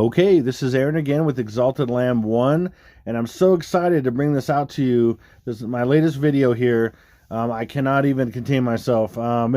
Okay, this is Aaron again with Exalted Lamb 1, and I'm so excited to bring this out to you. This is my latest video here. I cannot even contain myself. I've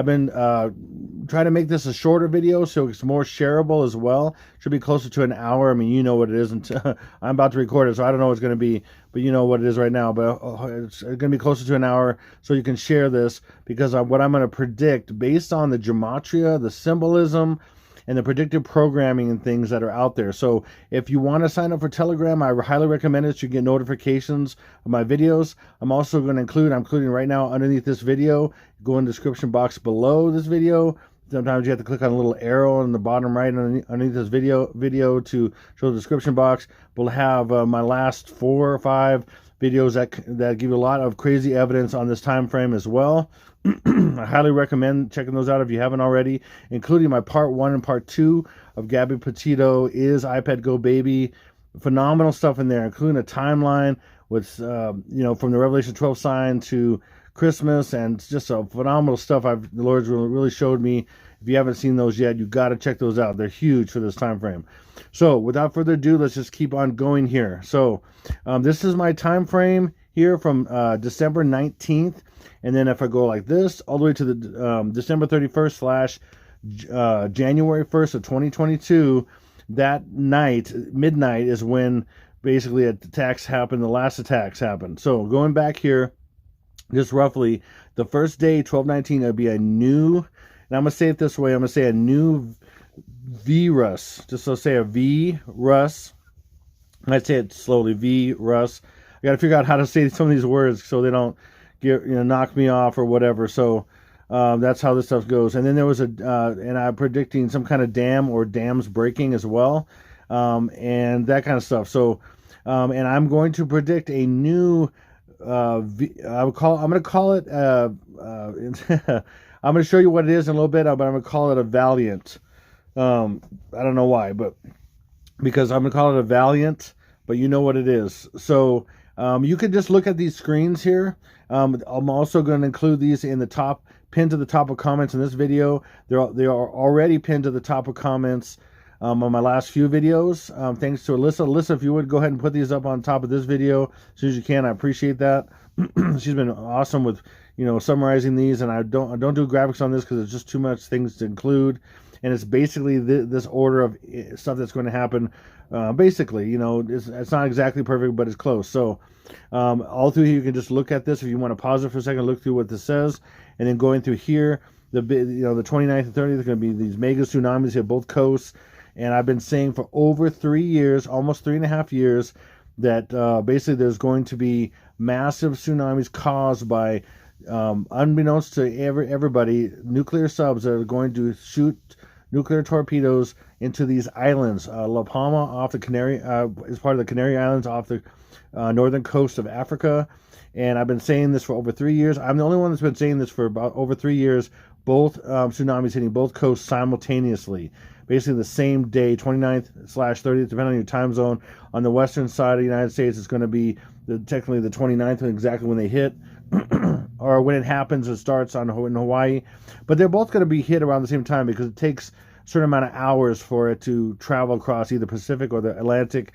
been trying to make this a shorter video so it's more shareable as well. Should be closer to an hour. I mean, you know what it is. Until I'm about to record it, so I don't know what it's going to be, but you know what it is right now. But it's going to be closer to an hour so you can share this, because what I'm going to predict based on the gematria, the symbolism, and the predictive programming and things that are out there. So if you want to sign up for Telegram, I highly recommend it. You get notifications of my videos. I'm also going to I'm including right now underneath this video, go in the description box below this video. Sometimes you have to click on a little arrow on the bottom right underneath this video to show the description box. We'll have my last 4 or 5 videos that give you a lot of crazy evidence on this time frame as well. I highly recommend checking those out if you haven't already, including my part 1 and part 2 of Gabby Petito is iPad Go Baby. Phenomenal stuff in there, including a timeline with from the Revelation 12 sign to Christmas, and just a phenomenal stuff the Lord's really showed me. If you haven't seen those yet, you got to check those out. They're huge for this time frame. So without further ado, let's just keep on going here. So this is my time frame here from December 19th. And then if I go like this, all the way to the December 31st / January 1st of 2022, that night, midnight, is when basically attacks happened, the last attacks happened. So going back here, just roughly, the first day, 12/19, it'll be a new, and I'm going to say it this way, I'm going to say a new virus. Just so say a virus. I'd say it slowly, virus. I got to figure out how to say some of these words so they don't knock me off or whatever. So that's how this stuff goes. And then there was and I'm predicting some kind of dam or dams breaking as well, and that kind of stuff. So and I'm going to predict a new I'm going to call it I'm going to show you what it is in a little bit, but I'm going to call it a Valiant. I don't know why, but because I'm going to call it a Valiant, but you know what it is. So you can just look at these screens here. I'm also going to include these in the top, pinned to the top of comments in this video. They are already pinned to the top of comments on my last few videos. Thanks to Alyssa. Alyssa, if you would go ahead and put these up on top of this video as soon as you can, I appreciate that. She's been awesome with summarizing these, and I don't do graphics on this because it's just too much things to include. And it's basically this order of stuff that's going to happen. Basically, it's not exactly perfect, but it's close. So all through here, you can just look at this. If you want to pause it for a second, look through what this says. And then going through here, the 29th and 30th are going to be these mega tsunamis hit both coasts. And I've been saying for over 3 years, almost 3.5 years, that basically there's going to be massive tsunamis caused by, unbeknownst to everybody, nuclear subs that are going to shoot nuclear torpedoes into these islands. La Palma off the Canary is part of the Canary Islands off the northern coast of Africa. And I've been saying this for over 3 years. I'm the only one that's been saying this for about over 3 years. Both tsunamis hitting both coasts simultaneously. Basically the same day, 29th / 30th, depending on your time zone. On the western side of the United States, it's going to be technically the 29th, exactly when they hit. Or when it happens, it starts in Hawaii. But they're both going to be hit around the same time because it takes a certain amount of hours for it to travel across either Pacific or the Atlantic.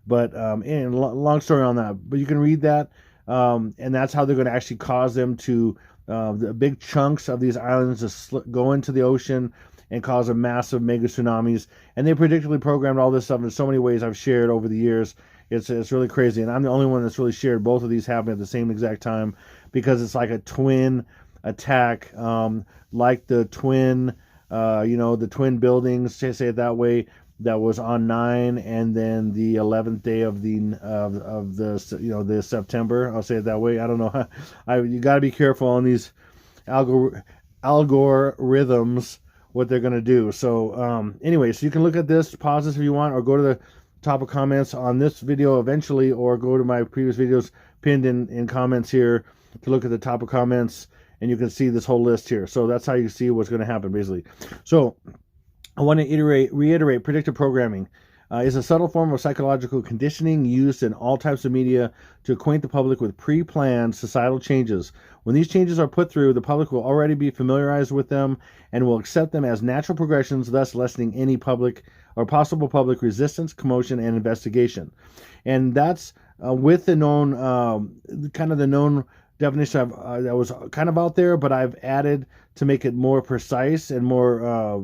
But long story on that. But you can read that. And that's how they're going to actually cause them to, the big chunks of these islands to go into the ocean and cause a massive mega tsunamis. And they predictably programmed all this stuff in so many ways I've shared over the years. It's really crazy. And I'm the only one that's really shared both of these happening at the same exact time, because it's like a twin attack, like the twin, the twin buildings, to say it that way, that was on 9 and then the 11th day of the September. I'll say it that way. I don't know. You got to be careful on these algorithms, what they're going to do. So anyway, so you can look at this, pause this if you want, or go to the top of comments on this video eventually, or go to my previous videos pinned in comments here to look at the top of comments, and you can see this whole list here. So that's how you see what's going to happen basically. So I want to reiterate predictive programming. is a subtle form of psychological conditioning used in all types of media to acquaint the public with pre-planned societal changes. When these changes are put through, the public will already be familiarized with them and will accept them as natural progressions, thus lessening any public or possible public resistance, commotion, and investigation. And that's with the known, kind of the known definition that was kind of out there, but I've added to make it more precise and more,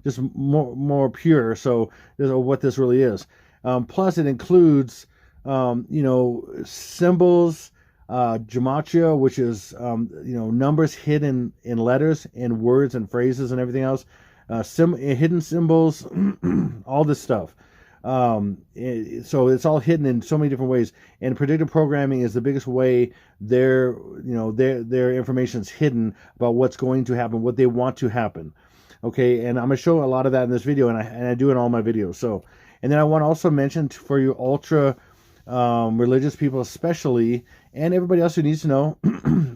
just more pure. So what this really is. Plus, it includes, symbols, gematria, which is, numbers hidden in letters and words and phrases and everything else, hidden symbols, all this stuff. So it's all hidden in so many different ways, and predictive programming is the biggest way their information is hidden about what's going to happen, what they want to happen. Okay, and I'm gonna show a lot of that in this video, and I do in all my videos. So, and then I want to also mention for you ultra religious people especially, and everybody else who needs to know,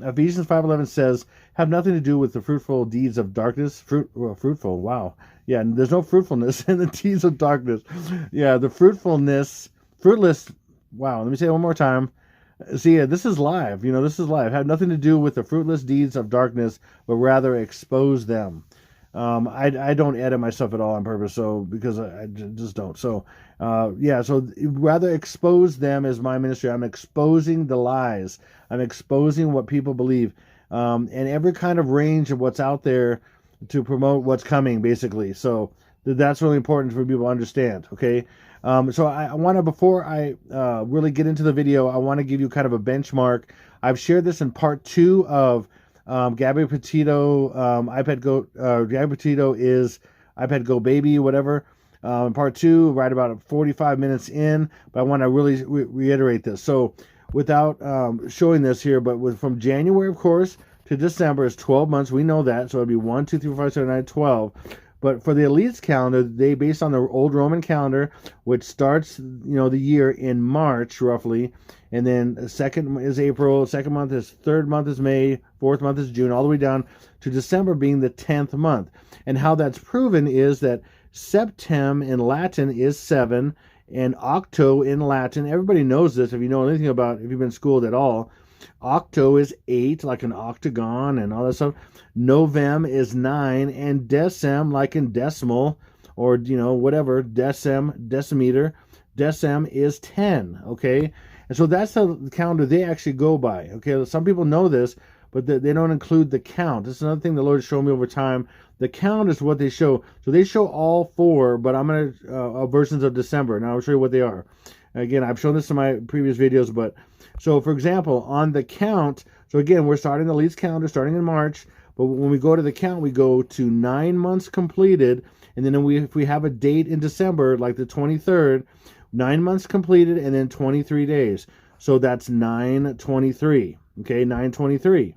Ephesians 5:11 says, "Have nothing to do with the fruitful deeds of darkness." Fruitful. Wow. Yeah, there's no fruitfulness in the deeds of darkness. Yeah, the fruitless. Wow, let me say it one more time. See, this is live. This is live. Have nothing to do with the fruitless deeds of darkness, but rather expose them. I don't edit myself at all on purpose, so because I just don't. So, so rather expose them is my ministry. I'm exposing the lies. I'm exposing what people believe, and every kind of range of what's out there to promote what's coming, basically. So that's really important for people to understand. Okay. So I want to, before I really get into the video, I want to give you kind of a benchmark. I've shared this in part 2 of Gabby Petito, iPad Go. Gabby Petito is iPad Go Baby, whatever. Part 2, right about 45 minutes in, but I want to really reiterate this. So without showing this here, but from January, of course, to December is 12 months. We know that. So it'd be 1, 2, 3, 4, 5, 6, 7, 8, 12. But for the elites calendar, they based on the old Roman calendar, which starts, the year in March roughly, and then second is April, second month is, third month is May, fourth month is June, all the way down to December being the 10th month. And how that's proven is that Septem in Latin is 7, and Octo in Latin, everybody knows this if you know anything about, if you've been schooled at all. Octo is 8, like an octagon and all that stuff. Novem is 9, and Decem, like in decimal, or whatever, decimeter. Decem is 10. Okay, and so that's the calendar they actually go by. Okay, some people know this, but they don't include the count. This is another thing the Lord has shown me over time. The count is what they show. So they show all 4, but I'm gonna versions of December, and I'll show you what they are. Again, I've shown this in my previous videos, but so for example, on the count, so again, we're starting the elites calendar starting in March, but when we go to the count, we go to 9 months completed, and then if we have a date in December, like the 23rd, 9 months completed, and then 23 days. So that's 9/23. Okay, 9/23.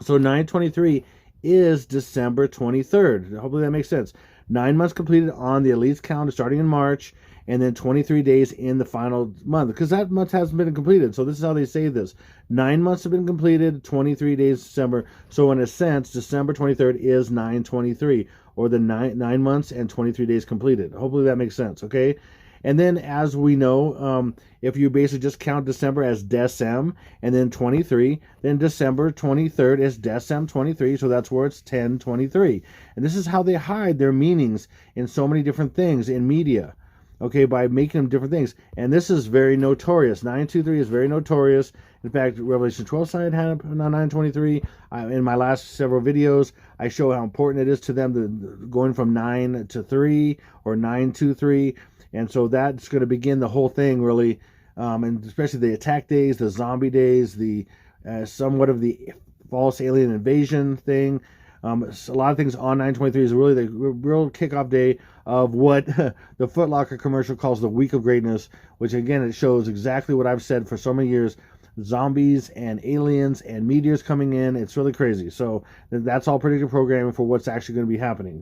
So 9/23 is December 23rd. Hopefully that makes sense. 9 months completed on the elites calendar starting in March, and then 23 days in the final month, because that month hasn't been completed. So this is how they say this. 9 months have been completed, 23 days December. So in a sense, December 23rd is 9/23, or the 9 months and 23 days completed. Hopefully that makes sense, okay? And then, as we know, if you basically just count December as Decem and then 23, then December 23rd is Decem 23, so that's where it's 10/23. And this is how they hide their meanings in so many different things in media. Okay, by making them different things. And this is very notorious. 9/23 is very notorious. In fact, Revelation 12 side had it on 9/23. In my last several videos, I show how important it is to them going from 9 to 3 or 9/23. And so that's going to begin the whole thing, really. And especially the attack days, the zombie days, the somewhat of the false alien invasion thing. A lot of things on 9/23 is really the real kickoff day of what the Foot Locker commercial calls the Week of Greatness, which again, it shows exactly what I've said for so many years. Zombies and aliens and meteors coming in. It's really crazy. So that's all predictive programming for what's actually going to be happening.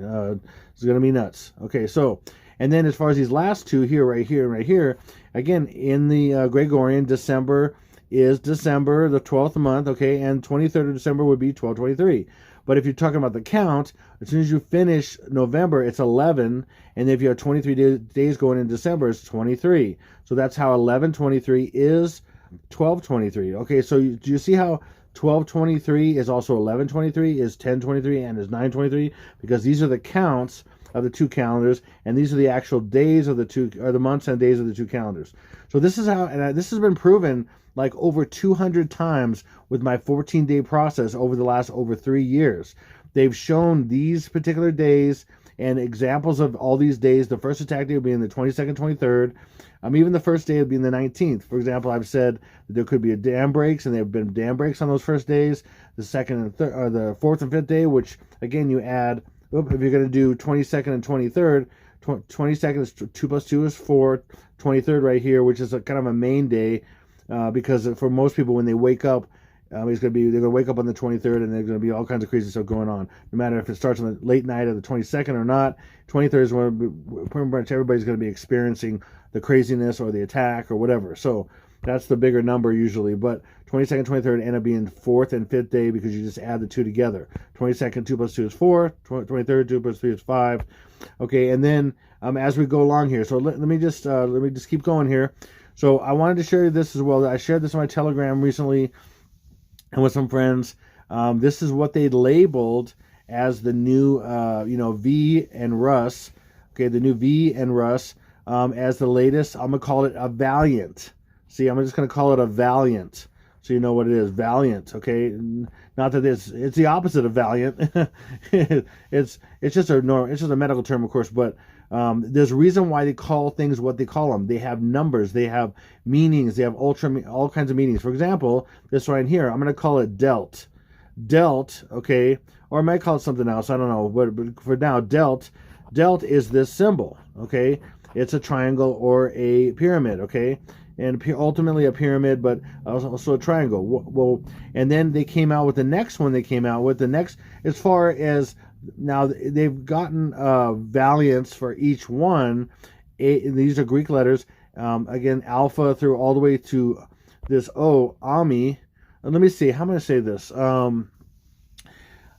It's going to be nuts. Okay, so, and then as far as these last two here, right here, again, in the Gregorian, December is December, the 12th month, okay, and 23rd of December would be 12/23. But if you're talking about the count, As soon as you finish November, it's 11, and if you have 23 days going in December, it's 23. So that's how 11/23 is 12/23. Okay, so do you see how 12/23 is also 11/23, is 10/23, and is 9/23? Because these are the counts of the two calendars, and these are the actual days of the two, or the months and days of the two calendars. So this is how, and this has been proven like over 200 times with my 14-day process over the last over 3 years. They've shown these particular days and examples of all these days. The first attack day will be in the 22nd, 23rd. Even the first day will be in the 19th. For example, I've said that there could be a dam breaks, and there have been dam breaks on those first days. The second and third, or the fourth and fifth day, which again you add. If you're going to do 22nd and 23rd, 22nd is 2 plus 2 is 4. 23rd right here, which is a kind of a main day, because for most people when they wake up, they're going to wake up on the 23rd, and there's going to be all kinds of crazy stuff going on. No matter if it starts on the late night of the 22nd or not, 23rd is when pretty much everybody's going to be experiencing the craziness or the attack or whatever. So that's the bigger number usually. But 22nd, 23rd end up being 4th and 5th day because you just add the two together. 22nd, 2 plus 2 is 4. 23rd, 2 plus 3 is 5. Okay, and then as we go along here, so let me just keep going here. So I wanted to share this as well. I shared this on my Telegram recently and with some friends. This is what they labeled as the new, V and Russ. Okay, the new V and Russ as the latest. I'm gonna call it a Valiant. See, I'm just gonna call it a Valiant, so you know what it is. Valiant. Okay, not that it's the opposite of Valiant. it's just a medical term, of course, but there's a reason why they call things what they call them. They have numbers, they have meanings, they have all kinds of meanings. For example, this right here, I'm going to call it Delt. Delt, okay, or I might call it something else, I don't know, but for now, Delt is this symbol, okay? It's a triangle or a pyramid, okay? And ultimately a pyramid, but also a triangle. Well, and then they came out with the next one they came out with. The next, as far as now, they've gotten valiants for each one. These are Greek letters. Again, alpha through all the way to this O, Ami. Let me see. How am I going to say this? I'm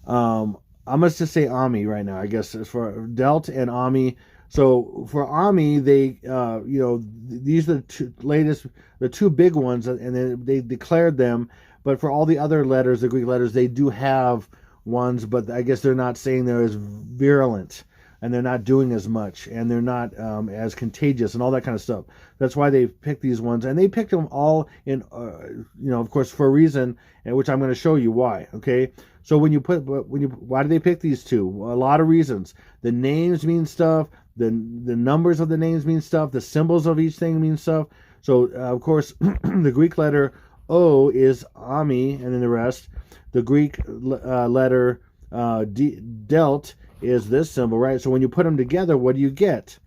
going to just say Ami right now, I guess, as for Delt and Ami. So for Ami, they, these are the two big ones, and then they declared them. But for all the other letters, the Greek letters, they do have ones, but I guess they're not saying they're as virulent, and they're not doing as much, and they're not as contagious, and all that kind of stuff. That's why they picked these ones, and they picked them all in, of course, for a reason, and which I'm going to show you why. Okay, so why do they pick these two? Well, a lot of reasons. The names mean stuff. The numbers of the names mean stuff. The symbols of each thing mean stuff. So of course, the Greek letter O is Ami, and then the rest. The Greek letter Delt is this symbol, right? So when you put them together, what do you get?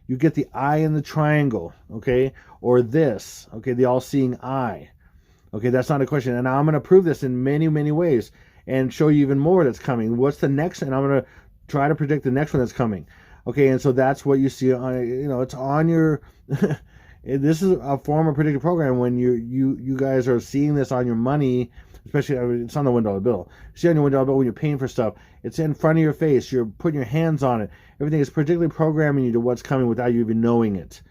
You get the eye in the triangle, okay? Or this, okay, the all-seeing eye. Okay, that's not a question. And I'm going to prove this in many, many ways and show you even more that's coming. What's the next? And I'm going to try to predict the next one that's coming. Okay, and so that's what you see on, it's on your... This is a form of predictive program when you guys are seeing this on your money, especially, it's on the $1 bill. You see on your $1 bill when you're paying for stuff, it's in front of your face, you're putting your hands on it. Everything is particularly programming you to what's coming without you even knowing it.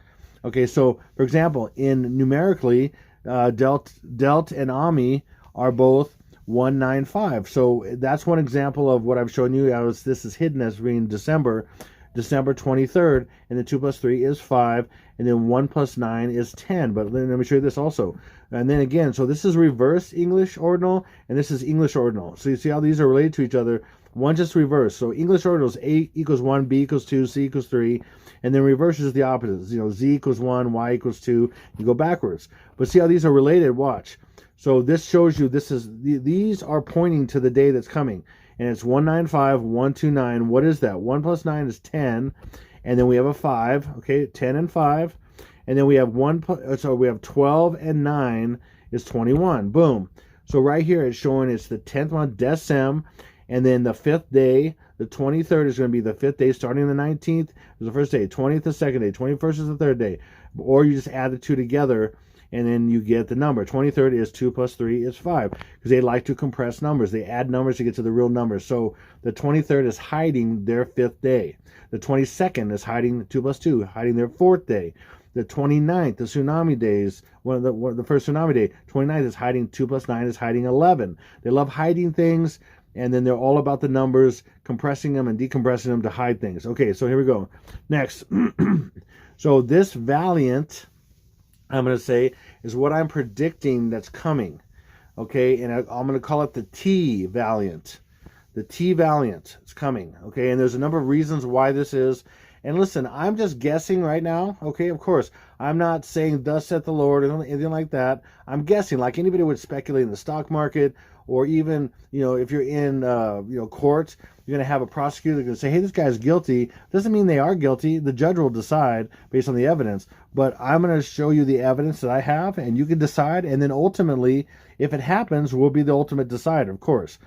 Okay, so for example, in numerically, Delt and Ami are both 195. So that's one example of what I've shown you. This is hidden as being December 23rd, and then 2 plus 3 is 5, and then 1 plus 9 is 10. But let me show you this also. And then again, so this is reverse English ordinal, and this is English ordinal. So you see how these are related to each other. One just reverse. So English ordinal is A equals 1, B equals 2, C equals 3, and then reverse is the opposite. Z equals 1, Y equals 2. You go backwards. But see how these are related? Watch. So this shows you these are pointing to the day that's coming. And it's 195, 129. What is that? 1 plus 9 is 10. And then we have a 5. Okay, 10 and 5. And then we have we have 12 and 9 is 21. Boom. So right here it's showing it's the 10th month, Decem. And then the 5th day, the 23rd is going to be the 5th day, starting the 19th is the first day, 20th the second day, 21st is the third day. Or you just add the two together, and then you get the number. 23rd is 2 plus 3 is 5, because they like to compress numbers. They add numbers to get to the real numbers. So the 23rd is hiding their 5th day. The 22nd is hiding 2 plus 2, hiding their 4th day. The 29th, the tsunami days, the first tsunami day, 29th is hiding 2 plus 9 is hiding 11. They love hiding things, and then they're all about the numbers, compressing them and decompressing them to hide things. Okay, so here we go. Next. So this Valiant, I'm going to say, is what I'm predicting that's coming. Okay, and I'm going to call it the T Valiant. The T Valiant is coming. Okay, and there's a number of reasons why this is. And listen, I'm just guessing right now. Okay, of course, I'm not saying thus saith the Lord or anything like that. I'm guessing like anybody would speculate in the stock market, or even, if you're in, court, you're going to have a prosecutor that's going to say, hey, this guy's guilty. Doesn't mean they are guilty. The judge will decide based on the evidence. But I'm going to show you the evidence that I have, and you can decide. And then ultimately, if it happens, we'll be the ultimate decider, of course.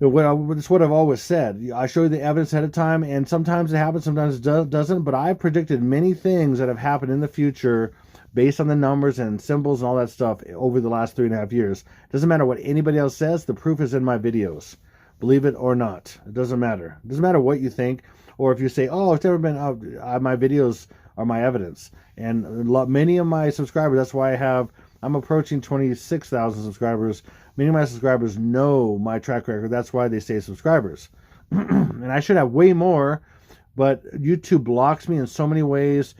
It's what I've always said. I show you the evidence ahead of time, and sometimes it happens, sometimes it doesn't. But I've predicted many things that have happened in the future based on the numbers and symbols and all that stuff over the last 3.5 years. Doesn't matter what anybody else says. The proof is in my videos. Believe it or not. It doesn't matter. It doesn't matter what you think, or if you say, oh, it's never been, my videos are my evidence. And many of my subscribers, that's why I'm approaching 26,000 subscribers. Many of my subscribers know my track record. That's why they stay subscribers. And I should have way more, but YouTube blocks me in so many ways.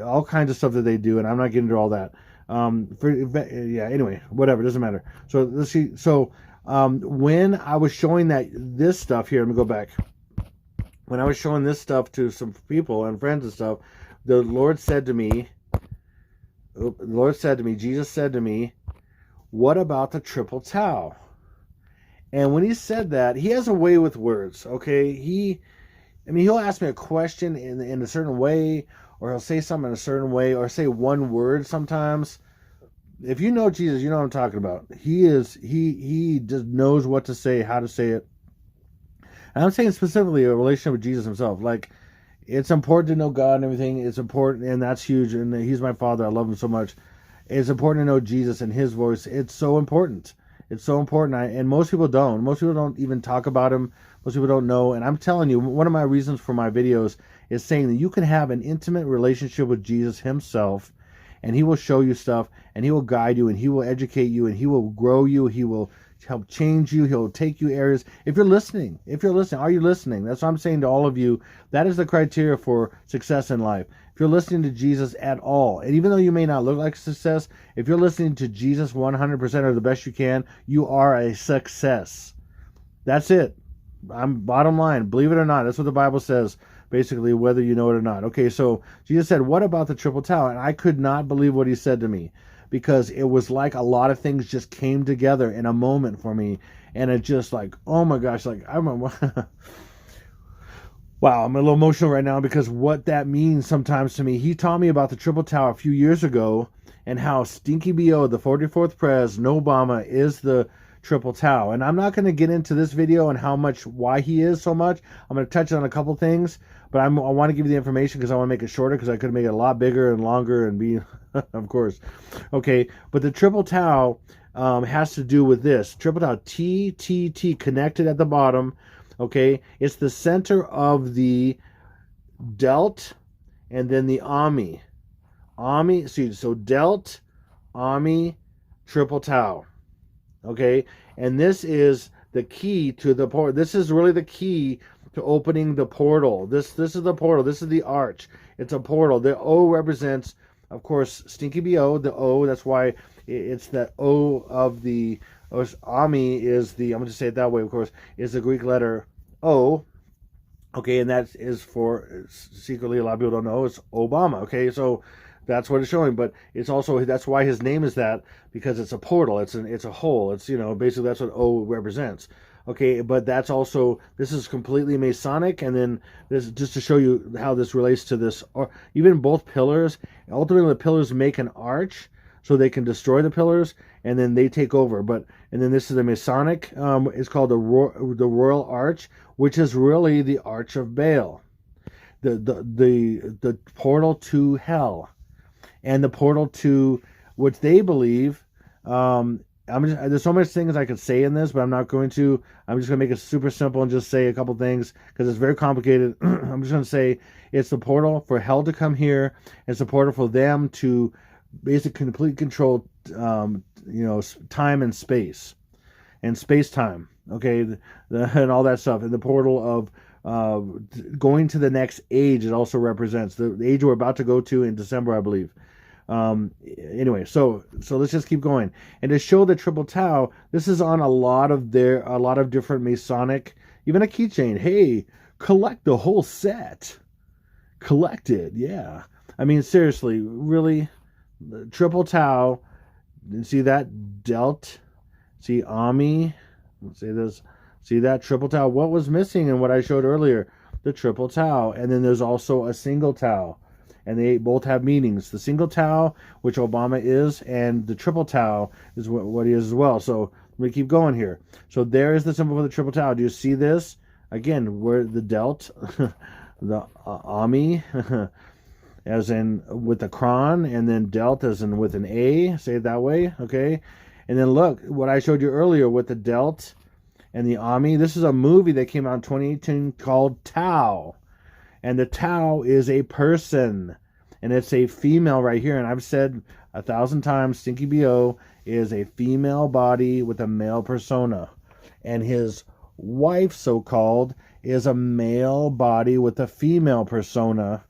All kinds of stuff that they do, and I'm not getting into all that. Anyway, whatever, doesn't matter. So let's see. So when I was showing this stuff here, let me go back. When I was showing this stuff to some people and friends and stuff, the Lord said to me, Jesus said to me, what about the triple tau? And when he said that, he has a way with words, okay? He'll ask me a question in a certain way, or he'll say something in a certain way, or say one word sometimes. If you know Jesus, you know what I'm talking about. He just knows what to say, how to say it. And I'm saying specifically a relationship with Jesus himself. Like, it's important to know God and everything. It's important, and that's huge. And he's my Father. I love him so much. It's important to know Jesus and his voice. It's so important. It's so important. And most people don't. Most people don't even talk about him. Most people don't know. And I'm telling you, one of my reasons for my videos is saying that you can have an intimate relationship with Jesus himself, and he will show you stuff, and he will guide you, and he will educate you, and he will grow you. He will help change you. He'll take you areas. If you're listening, are you listening? That's what I'm saying to all of you. That is the criteria for success in life. If you're listening to Jesus at all, and even though you may not look like success, if you're listening to Jesus 100% or the best you can, you are a success. That's it. I'm bottom line. Believe it or not. That's what the Bible says, basically, whether you know it or not. Okay, so Jesus said, what about the triple tau? And I could not believe what he said to me, because it was like a lot of things just came together in a moment for me. And it just like, oh my gosh, like I remember... Wow, I'm a little emotional right now, because what that means sometimes to me. He taught me about the triple tau a few years ago, and how Stinky BO, the 44th Pres, no Obama, is the triple tau. And I'm not going to get into this video and why he is so much. I'm going to touch on a couple things, but I want to give you the information because I want to make it shorter, because I could make it a lot bigger and longer and be, of course. Okay, but the triple tau has to do with this. Triple tau, T, connected at the bottom. Okay, it's the center of the delt and then the ami. So delt, ami, triple tau. Okay, and this is the key to the portal. This is really the key to opening the portal. This is the portal. This is the arch. It's a portal. The O represents, of course, Stinky BO. The O, that's why it's the O of the... Ami is the, I'm going to say it that way, of course, is the Greek letter O. Okay, and that is for, secretly, a lot of people don't know, it's Obama. Okay, so that's what it's showing, but it's also, that's why his name is that, because it's a portal, it's a hole, it's, basically that's what O represents. Okay, but that's also, this is completely Masonic, and then this, just to show you how this relates to this, or even both pillars, ultimately the pillars make an arch, so they can destroy the pillars, and then they take over. And then this is the Masonic. It's called the Royal Arch, which is really the Arch of Baal, the portal to hell, and the portal to which they believe. There's so much things I could say in this, but I'm not going to. I'm just going to make it super simple and just say a couple things because it's very complicated. I'm just going to say it's the portal for hell to come here. It's the portal for them to basically complete control, time and space and space-time, okay, and all that stuff. And the portal of going to the next age, it also represents the age we're about to go to in December, I believe. Anyway, so let's just keep going. And to show the triple tau, this is on a lot of different Masonic, even a keychain. Hey, collect the whole set. Collect it, yeah. I mean, seriously, really, triple tau. See that delt? See Ami? Let's say this. See that triple tau? What was missing in what I showed earlier? The triple tau, and then there's also a single tau. And they both have meanings. The single tau, which Obama is, and the triple tau is what he is as well. So let me keep going here. So there is the symbol for the triple tau. Do you see this? Again, where the delt, the Ami, as in with the cron, and then delt as in with an A. Say it that way, okay? And then look, what I showed you earlier with the delt and the Ami. This is a movie that came out in 2018 called Tau. And the Tau is a person, and it's a female right here. And I've said 1,000 times, Stinky BO is a female body with a male persona. And his wife, so-called, is a male body with a female persona.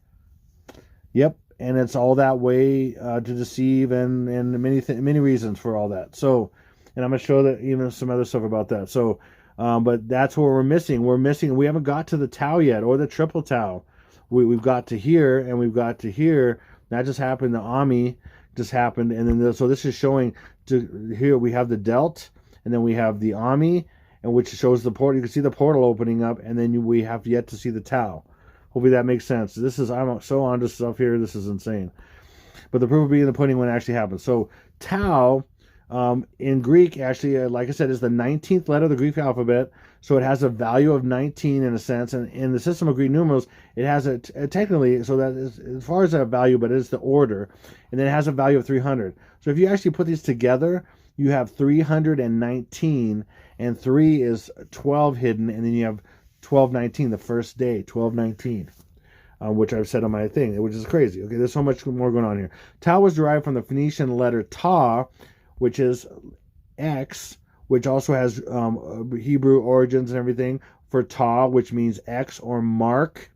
Yep, and it's all that way to deceive and many reasons for all that. So, and I'm going to show that even some other stuff about that. So, but that's what we're missing. We haven't got to the tau yet, or the triple tau. We've got to here, and we've got to here. That just happened. The Ami just happened, and then so this is showing. Here we have the delt, and then we have the Ami, and which shows the portal. You can see the portal opening up, and then we have yet to see the tau. Hopefully that makes sense. I'm so onto stuff here. This is insane. But the proof will be in the pudding when it actually happens. So tau. In Greek, actually, like I said, is the 19th letter of the Greek alphabet, so it has a value of 19 in a sense, and in the system of Greek numerals, it has a technically, so that is, as far as that value, but it's the order, and then it has a value of 300. So if you actually put these together, you have 319, and 3 is 12 hidden, and then you have 1219, the first day, 1219. Which I've said on my thing, which is crazy. Okay, there's so much more going on here. Tau was derived from the Phoenician letter ta, which is X, which also has Hebrew origins and everything, for ta, which means X or mark,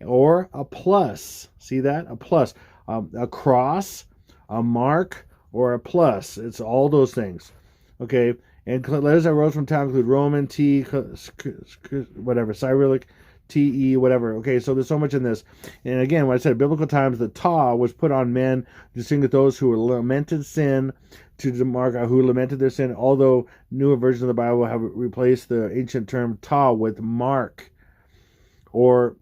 or a plus. See that? A plus. A cross, a mark, or a plus. It's all those things. Okay? And letters that rose from tau include Roman, T, whatever, Cyrillic, TE, whatever. Okay, so there's so much in this. And again, when I said in biblical times, the ta was put on men to distinguish those who lamented sin, to mark out who lamented their sin, although newer versions of the Bible have replaced the ancient term ta with mark or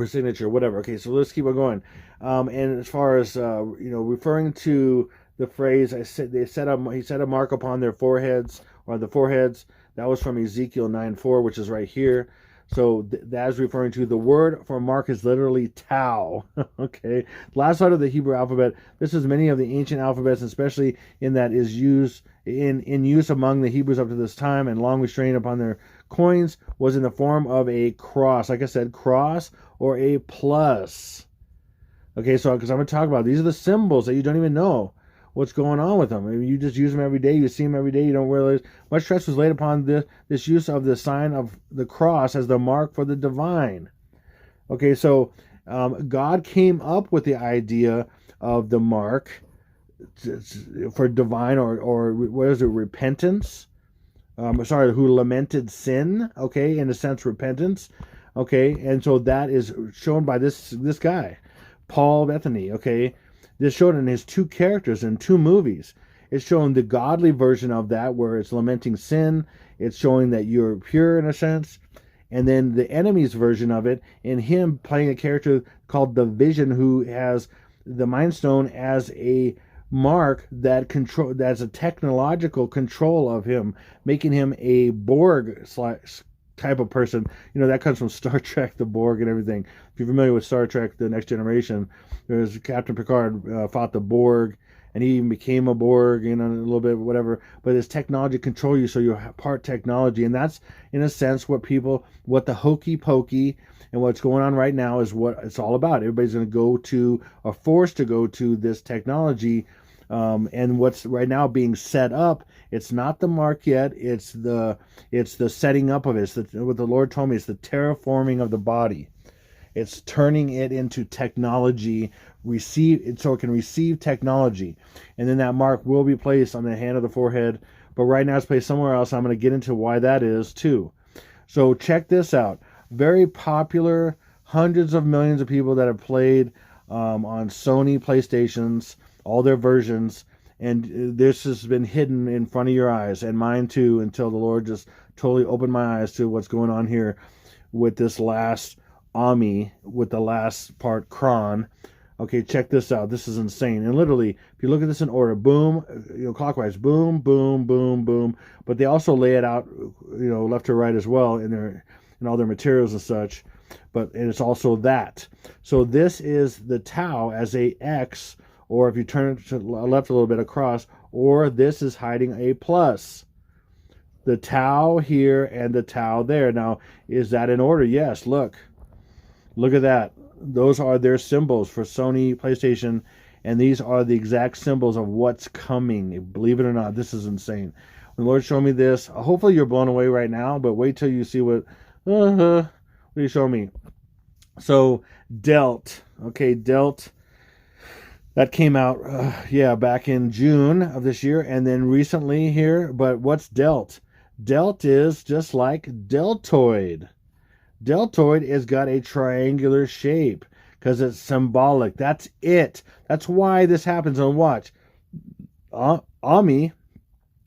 signature, whatever. Okay, so let's keep on going. And as far as referring to the phrase, he set a mark upon their foreheads, or the foreheads. That was from Ezekiel 9:4, which is right here. So that is referring to the word for mark is literally tau. Okay, last letter of the Hebrew alphabet. This is many of the ancient alphabets, especially in that is used in use among the Hebrews up to this time, and long restrained upon their coins was in the form of a cross. Like I said, cross or a plus. Okay, so because I'm going to talk about these are the symbols that you don't even know what's going on with them. I mean, you just use them every day. You see them every day. You don't realize much stress was laid upon this use of the sign of the cross as the mark for the divine. Okay, so God came up with the idea of the mark for divine or what is it, repentance? Who lamented sin? Okay, in a sense, repentance. Okay, and so that is shown by this guy, Paul Bethany. Okay. This showed in his two characters in two movies. It's showing the godly version of that, where it's lamenting sin. It's showing that you're pure in a sense. And then the enemy's version of it, in him playing a character called the Vision, who has the Mind Stone as a mark that's a technological control of him, making him a Borg type of person. You know, that comes from Star Trek, the Borg and everything. If you're familiar with Star Trek, The Next Generation, there's Captain Picard fought the Borg, and he even became a Borg, a little bit, whatever. But it's technology control you, so you're part technology, and that's in a sense what the hokey pokey and what's going on right now is what it's all about. Everybody's going to go to, or forced to go to, this technology, and what's right now being set up. It's not the mark yet. It's the setting up of it. It's what the Lord told me. It's the terraforming of the body. It's turning it into technology, so it can receive technology. And then that mark will be placed on the hand of the forehead. But right now it's placed somewhere else. I'm going to get into why that is too. So check this out. Very popular, hundreds of millions of people that have played on Sony Playstations, all their versions. And this has been hidden in front of your eyes, and mine too, until the Lord just totally opened my eyes to what's going on here with this last Ami, with the last part Kron. Okay, check this out. This is insane. And literally, if you look at this in order, boom, clockwise, boom, boom, boom, boom. But they also lay it out, left to right as well in all their materials and such. But it's also that. So this is the Tau as a X, or if you turn it to the left a little bit, across, or this is hiding a plus. The Tau here and the Tau there. Now, is that in order? Yes, look. Look at that. Those are their symbols for Sony Playstation, and these are the exact symbols of what's coming. Believe it or not, this is insane. When the Lord showed me this, hopefully you're blown away right now, but wait till you see what he showed me. So, Delt. Okay, Delt. That came out, back in June of this year, and then recently here. But what's Delt? Delt is just like deltoid. Deltoid has got a triangular shape because it's symbolic. That's it. That's why this happens. And watch. Ami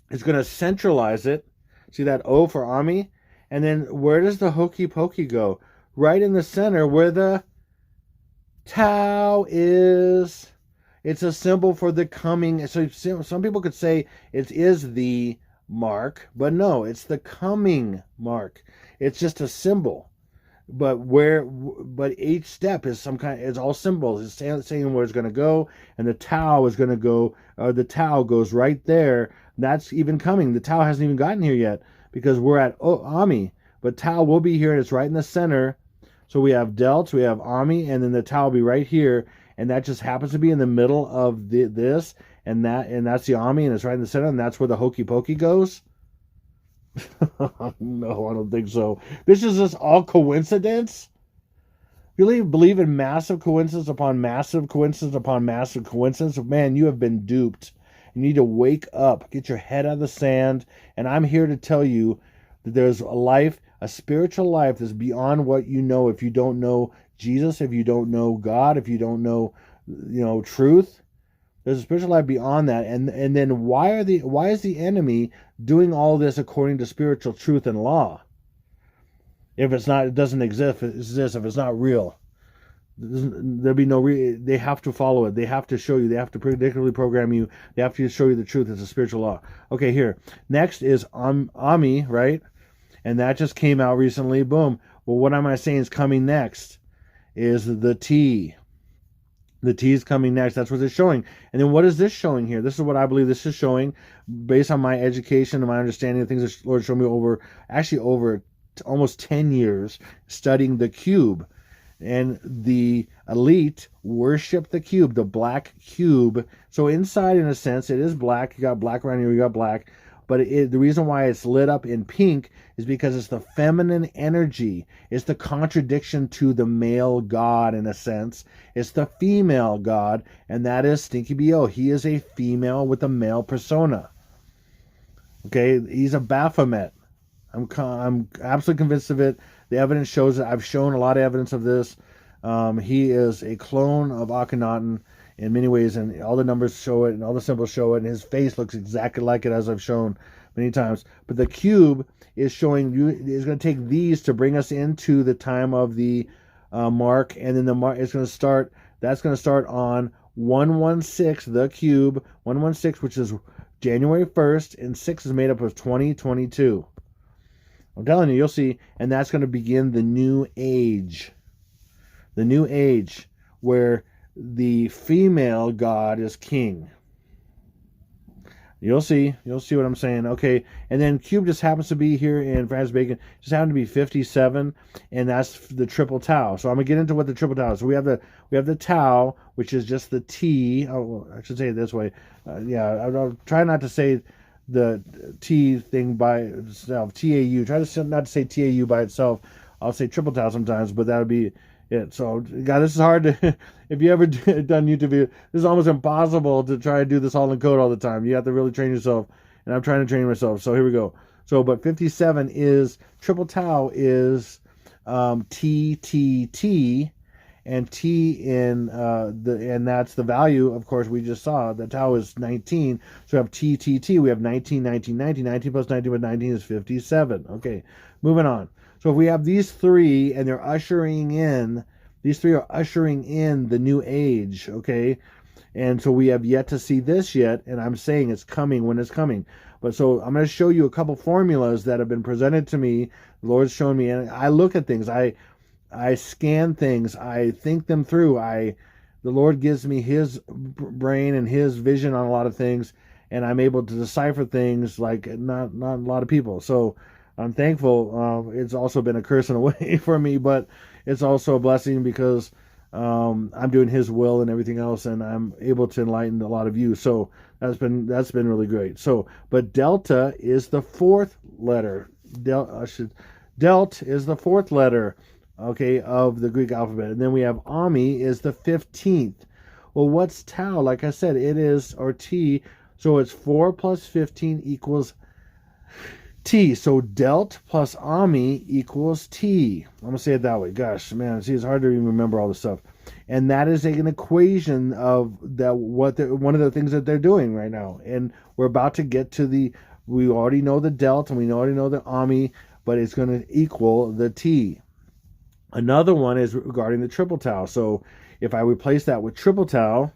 is going to centralize it. See that O for Ami? And then where does the hokey pokey go? Right in the center where the Tau is. It's a symbol for the coming. So some people could say it is the mark, but no, it's the coming mark. It's just a symbol. But each step is it's all symbols. It's saying where it's going to go, and the Tau is going to go, or the Tau goes right there. That's even coming. The Tau hasn't even gotten here yet because we're at Ami, but Tau will be here, and it's right in the center. So we have Delt, we have Ami, and then the Tau will be right here, and that just happens to be in the middle of this, and that's the Ami, and it's right in the center, and that's where the hokey pokey goes. No, I don't think so. This is just all coincidence? You believe in massive coincidence upon massive coincidence upon massive coincidence? Man, you have been duped. You need to wake up, get your head out of the sand, and I'm here to tell you that there's a life, a spiritual life that's beyond what you know. If you don't know Jesus, if you don't know God, if you don't know, truth, there's a spiritual life beyond that. And then why is the enemy doing all this according to spiritual truth and law? If it's not, it doesn't exist. If it's not real, there'll be no. They have to follow it. They have to show you. They have to predictively program you. They have to show you the truth. It's a spiritual law. Okay, here next is Ami, right? And that just came out recently. Boom. Well, what am I saying is coming next? Is the T. The T is coming next. That's what it's showing. And then what is this showing here? This is what I believe this is showing based on my education and my understanding of things that the Lord showed me over almost 10 years studying the cube. And the elite worship the cube, the black cube. So inside, in a sense, it is black. You got black around here, you got black. But the reason why it's lit up in pink is because it's the feminine energy. It's the contradiction to the male god, in a sense. It's the female god, and that is Stinky B.O. He is a female with a male persona. Okay, he's a Baphomet. I'm absolutely convinced of it. The evidence shows it. I've shown a lot of evidence of this. He is a clone of Akhenaten in many ways, and all the numbers show it, and all the symbols show it, and his face looks exactly like it, as I've shown many times. But the cube is showing you, is going to take these to bring us into the time of the mark, and then the mark is going to start. That's going to start on 116, the cube 116, which is January 1st, and 6 is made up of 2022. I'm telling you, you'll see, and that's going to begin the new age. The new age where the female god is king. You'll see what I'm saying. Okay, and then cube just happens to be here in Francis Bacon, just happened to be 57, and that's the triple tau. So I'm gonna get into what the triple tau is. So we have the tau, which is just the T. Oh, I should say it this way. Yeah, I'll try not to say the T thing by itself. TAU. Try to not to say TAU by itself. I'll say triple tau sometimes, but that would be it. So, God, this is hard to. If you ever done YouTube video, this is almost impossible to try to do this all in code all the time. You have to really train yourself, and I'm trying to train myself. So here we go. So, but 57 is triple tau is TTT, and T in and that's the value. Of course, we just saw the tau is 19. So we have TTT. We have 19, 19, 19. 19 plus 19 with 19 is 57. Okay, moving on. So if we have these three, and they're ushering in. These three are ushering in the new age, okay? And so we have yet to see this yet, and I'm saying it's coming when it's coming. But so I'm going to show you a couple formulas that have been presented to me. The Lord's shown me, and I look at things. I scan things. I think them through. The Lord gives me His brain and His vision on a lot of things, and I'm able to decipher things like not a lot of people. So I'm thankful. It's also been a curse in a way for me, but it's also a blessing because I'm doing His will and everything else, and I'm able to enlighten a lot of you. So that's been really great. So, but delta is the fourth letter. Delt is the fourth letter, okay, of the Greek alphabet, and then we have Ami is the 15th. Well, what's tau? Like I said, it is, or T. So it's 4 plus 15 equals T. So delt plus Ami equals T. I'm going to say it that way. Gosh, man, see, it's hard to even remember all this stuff. And that is an equation of that one of the things that they're doing right now. And we're about to get to we already know the delt and we already know the Ami, but it's going to equal the T. Another one is regarding the triple tau. So if I replace that with triple tau,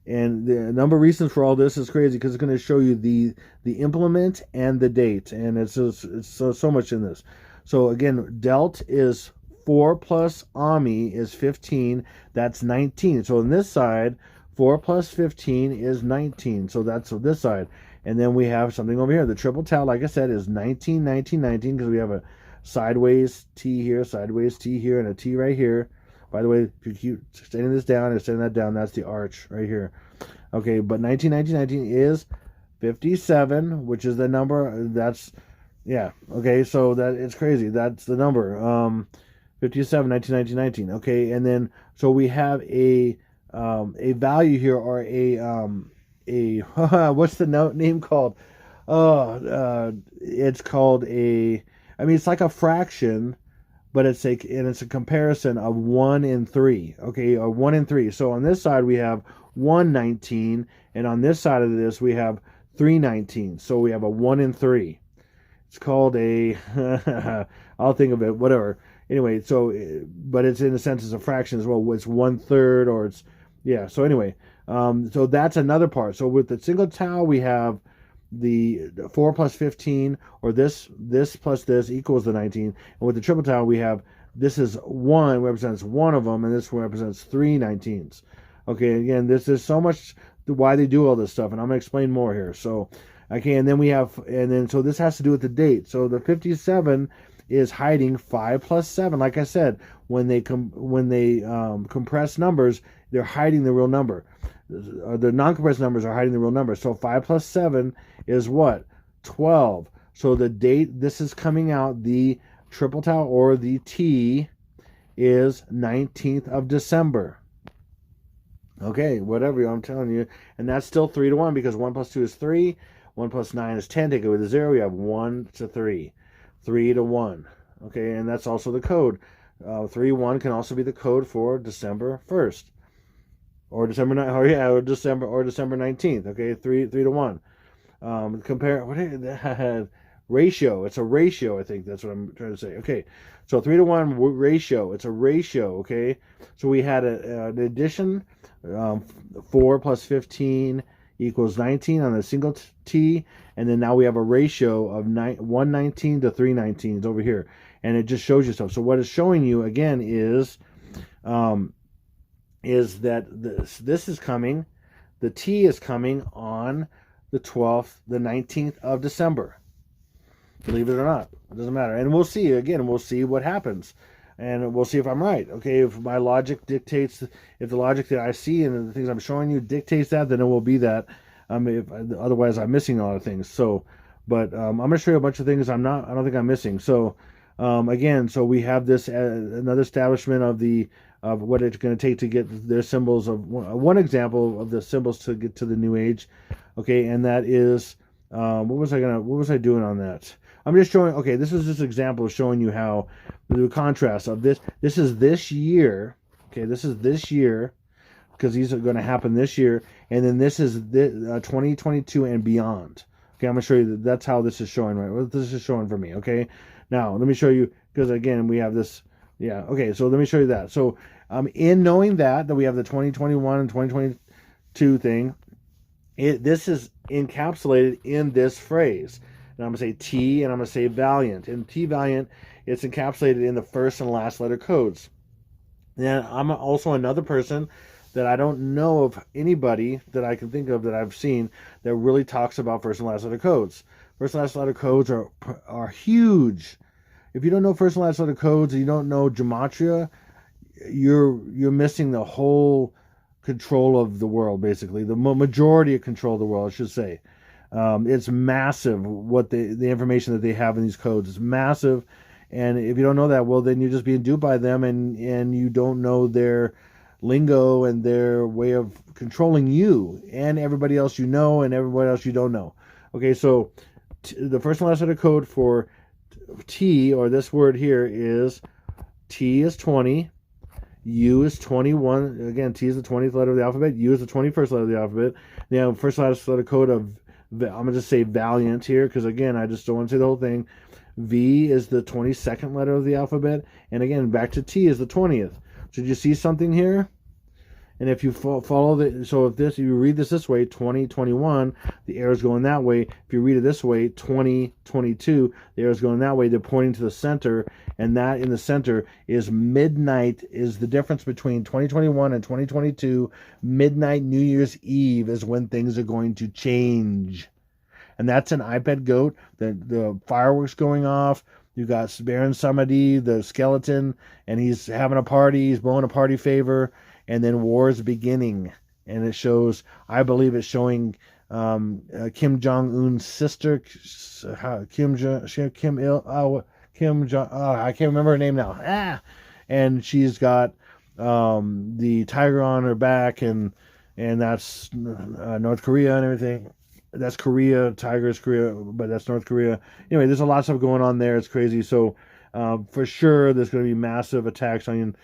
and the number of reasons for all this is crazy because it's going to show you the implement and the date, and it's so much in this. So again, delt is 4 plus Ami is 15. That's 19. So on this side, 4 plus 15 is 19. So that's on this side. And then we have something over here. The triple tau, like I said, is 19, 19, 19 because we have a sideways T here, sideways T here, and a T right here. By the way, if you keep extending this down and extending that down, that's the arch right here. Okay, but 19, 19, 19 is 57, which is the number. That's, yeah. Okay, so that it's crazy. That's the number. 57, 19, 19, 19. Okay, and then so we have a value here, or a what's the name called? It's called a. I mean, it's like a fraction. But it's a comparison of 1 and 3, okay, or 1 and 3. So on this side we have 119, and on this side of this we have 319. So we have a 1 and 3. It's called a, I'll think of it, whatever. Anyway, so, but it's in a sense it's a fraction as well. It's 1/3, or it's, yeah. So anyway, so that's another part. So with the single tau we have the 4 plus 15, or this plus this equals the 19. And with the triple tau, we have this is 1 represents one of them, and this one represents 3 19s. Okay, again, this is so much why they do all this stuff, and I'm gonna explain more here. So, okay, and then so this has to do with the date. So the 57 is hiding 5 plus 7. Like I said, when they compress numbers, they're hiding the real number. The non-compressed numbers are hiding the real number. So 5 plus 7 is what? 12. So the date this is coming out, the triple tau or the T, is 19th of December. Okay, whatever, I'm telling you. And that's still 3 to 1 because 1 plus 2 is 3. 1 plus 9 is 10. Take away the 0. We have 1 to 3. 3 to 1. Okay, and that's also the code. 3-1 can also be the code for December 1st. Or December 9th, or December 19th. Okay, 3 to 1. Compare what is that? Ratio. It's a ratio. I think that's what I'm trying to say. Okay, so 3 to 1 ratio. It's a ratio. Okay, so we had an addition. 4 plus 15 equals 19 on a single T, and then now we have a ratio of 119 to 319s over here, and it just shows you stuff. So what it's showing you again is that this is coming, the T is coming on the 12th, the 19th of December. Believe it or not, it doesn't matter. And we'll see, again, we'll see what happens. And we'll see if I'm right. Okay, if my logic dictates, if the logic that I see and the things I'm showing you dictates that, then it will be that. Otherwise, I'm missing a lot of things. So, but I'm going to show you a bunch of things I don't think I'm missing. So, again, so we have this another establishment of what it's going to take to get their symbols of one example of the symbols to get to the New Age. Okay, and that is what was I doing on that? I'm just showing. Okay, this is just an example of showing you how the contrast of this. This is this year. Okay, this is this year because these are going to happen this year, and then this is 2022 and beyond. Okay, I'm going to show you that's how this is showing, right? What this is showing for me. Okay, now let me show you, because again we have this. Yeah. Okay, so let me show you that. So in knowing that we have the 2021 and 2022 thing, this is encapsulated in this phrase. And I'm going to say T, and I'm going to say Valiant. And T Valiant, it's encapsulated in the first and last letter codes. Then I'm also another person that I don't know of anybody that I can think of that I've seen that really talks about first and last letter codes. First and last letter codes are huge. If you don't know first and last letter codes, and you don't know gematria, you're missing the whole control of the world, basically. The majority of control of the world, I should say. It's massive what the information that they have in these codes. It's massive, and if you don't know that, well, then you're just being duped by them, and you don't know their lingo and their way of controlling you and everybody else you know and everybody else you don't know. Okay, so the first and last letter code for T, or this word here, is T is 20, U is 21. Again, T is the 20th letter of the alphabet, U is the 21st letter of the alphabet. Now, first and last letter code of, I'm going to just say Valiant here, because again, I just don't want to say the whole thing. V is the 22nd letter of the alphabet, and again, back to T is the 20th. So did you see something here? And if you follow if you read this way, 2021, the arrow's going that way. If you read it this way, 2022, the arrow's going that way. They're pointing to the center, and that in the center is midnight, is the difference between 2021 and 2022. Midnight, New Year's Eve, is when things are going to change. And that's an iPad goat, the fireworks going off. You got Baron Samedi, the skeleton, and he's having a party. He's blowing a party favor, and then war's beginning. And it shows, I believe it's showing Kim Jong-un's sister, Kim Il. I can't remember her name now. And she's got the tiger on her back, and that's North Korea and everything. That's Korea. Tiger is Korea, but that's North Korea. Anyway, there's a lot of stuff going on there. It's crazy. So for sure, there's going to be massive attacks on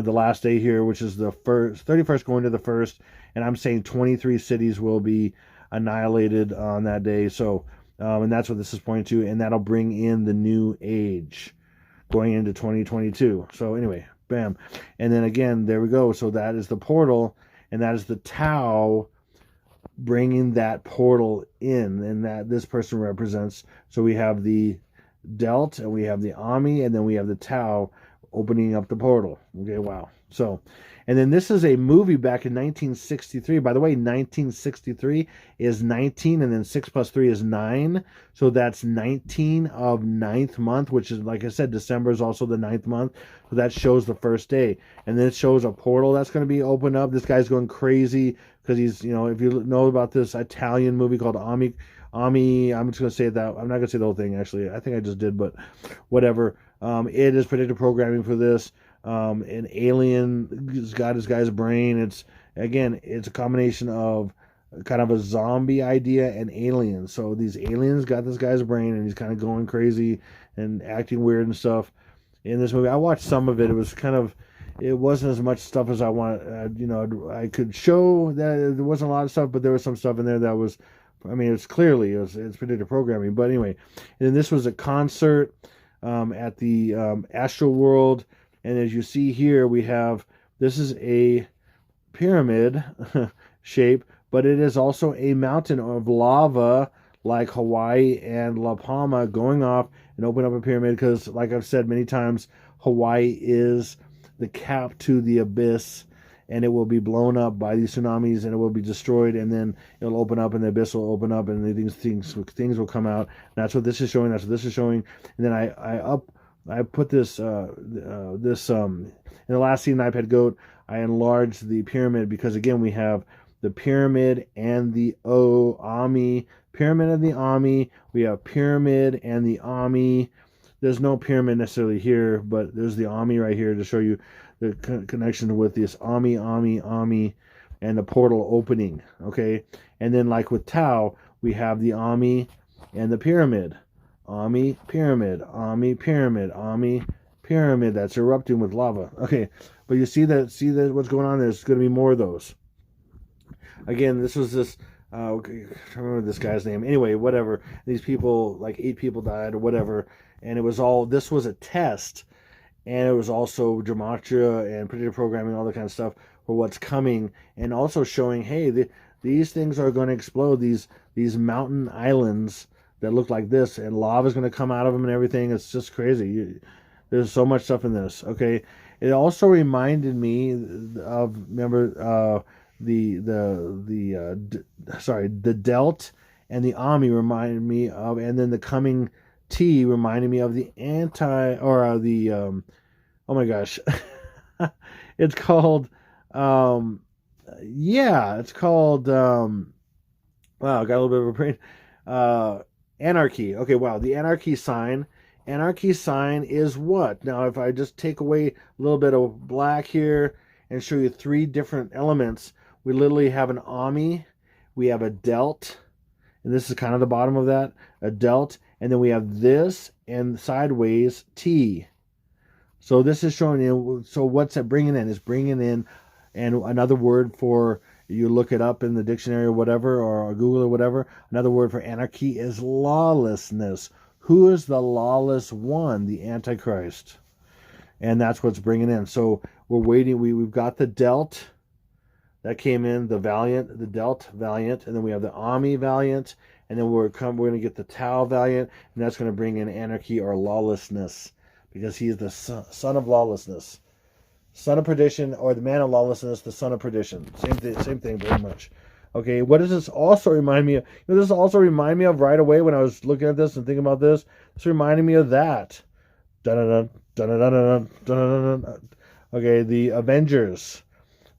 the last day here, which is the 31st going to the 1st. And I'm saying 23 cities will be annihilated on that day. So, and that's what this is pointing to. And that'll bring in the new age going into 2022. So anyway, bam. And then again, there we go. So that is the portal, and that is the Tau bringing that portal in, and that this person represents. So we have the Delt, and we have the Ami, and then we have the Tau opening up the portal. Okay, wow. So, and then this is a movie back in 1963. By the way, 1963 is 19, and then 6 plus 3 is 9. So that's 19 of 9th month, which is, like I said, December is also the 9th month. So that shows the first day. And then it shows a portal that's going to be opened up. This guy's going crazy because he's, you know, if you know about this Italian movie called Ami, I'm just going to say that. I'm not going to say the whole thing, actually. I think I just did, but whatever. It is predictive programming for this. An alien has got his guy's brain. It's a combination of kind of a zombie idea and aliens. So these aliens got this guy's brain, and he's kind of going crazy and acting weird and stuff. In this movie, I watched some of it. It wasn't as much stuff as I wanted. I could show that there wasn't a lot of stuff, but there was some stuff in there that was, it's predictive programming. But anyway, and then this was a concert at the Astral World. And as you see here, this is a pyramid shape, but it is also a mountain of lava like Hawaii and La Palma going off and open up a pyramid, because like I've said many times, Hawaii is the cap to the abyss, and it will be blown up by these tsunamis, and it will be destroyed, and then it'll open up, and the abyss will open up, and things will come out. And that's what this is showing. That's what this is showing. And then I put this in the last scene, iPad Goat. I enlarged the pyramid because again we have the pyramid and the Ami. Pyramid and the Ami. We have pyramid and the Ami. There's no pyramid necessarily here, but there's the Ami right here to show you the connection with this Ami, and the portal opening. Okay, and then like with Tau, we have the Ami and the pyramid. Ami, pyramid, Ami, pyramid, Ami, pyramid that's erupting with lava. Okay, but you see that what's going on. There's going to be more of those. Again, this was this. I remember this guy's name. Anyway, whatever. These people, like 8 people died or whatever, and it was all. This was a test, and it was also gematria and predictive programming, all that kind of stuff for what's coming, and also showing, hey, these things are going to explode. These mountain islands that look like this, and lava is going to come out of them and everything. It's just crazy. There's so much stuff in this. Okay, it also reminded me of the Delt and the Ami reminded me of, and then the coming T reminded me of the oh my gosh, it's called it's called wow, I got a little bit of a brain. Anarchy. Okay, wow, the anarchy sign. Anarchy sign is what? Now, if I just take away a little bit of black here and show you 3 different elements, we literally have an Ami, we have a Delt, and this is kind of the bottom of that, a Delt, and then we have this and sideways T. So this is showing you, so what's that bringing in? Is bringing in, and another word for, you look it up in the dictionary or whatever, or Google or whatever, another word for anarchy is lawlessness. Who is the lawless one? The Antichrist. And that's what's bringing in. So we're waiting, we've got the Delt, that came in, the Valiant, the Delt Valiant, and then we have the Ami Valiant, and then we're going to get the Tau Valiant, and that's going to bring in anarchy or lawlessness, because he is the son of lawlessness, son of perdition, or the man of lawlessness, the son of perdition. Same thing, very much. Okay, what does this also remind me of? This also remind me of right away when I was looking at this and thinking about this. This reminded me of that. Dun-dun-dun, dun-dun-dun, dun-dun-dun. Okay, the Avengers.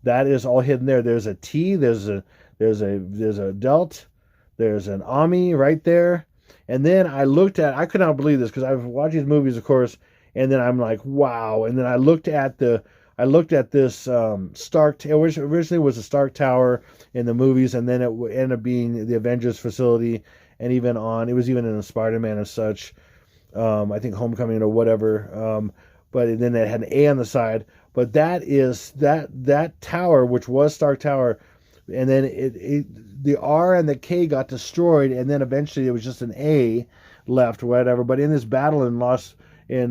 That is all hidden there. There's a T, there's a Delt, there's an Ami right there. And then I could not believe this because I've watched these movies, of course, and then I'm like, wow. And then I looked at this Stark, which originally was a Stark Tower in the movies, and then it ended up being the Avengers facility, and it was even in Spider-Man and such. I think Homecoming or whatever. But then it had an A on the side. But that is that tower, which was Stark Tower, and then the R and the K got destroyed, and then eventually it was just an A left, whatever. But in this battle in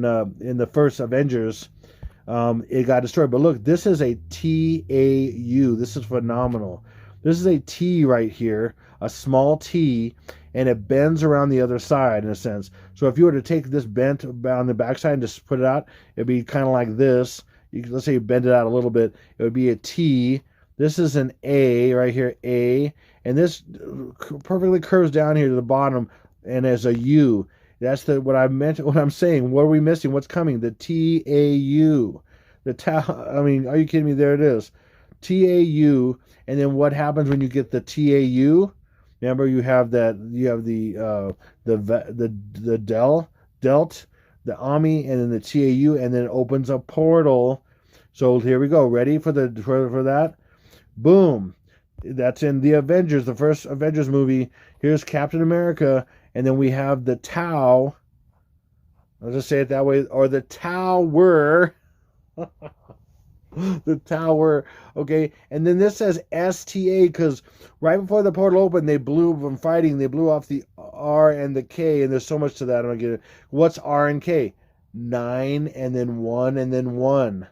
the first Avengers, it got destroyed. But look, this is a TAU. This is phenomenal. This is a T right here, a small T, and it bends around the other side in a sense. So if you were to take this bent on the backside and just put it out, it'd be kind of like this. Let's say you bend it out a little bit, it would be a T. This is an A right here, A, and this perfectly curves down here to the bottom, and as a U. That's what I meant. What I'm saying. What are we missing? What's coming? The TAU, the Tau. I mean, are you kidding me? There it is, TAU. And then what happens when you get the TAU? Remember, you have the Delt, the Ami, and then the TAU, and then it opens a portal. So here we go. Ready for that? Boom. That's in the Avengers, the first Avengers movie. Here's Captain America, and then we have the Tau. I'll just say it that way, or the Tower. The Tower. Okay, and then this says STA because right before the portal opened, they blew off the R and the K, and there's so much to that. I'm gonna get it. What's R and K? 9 and then 1 and then 1.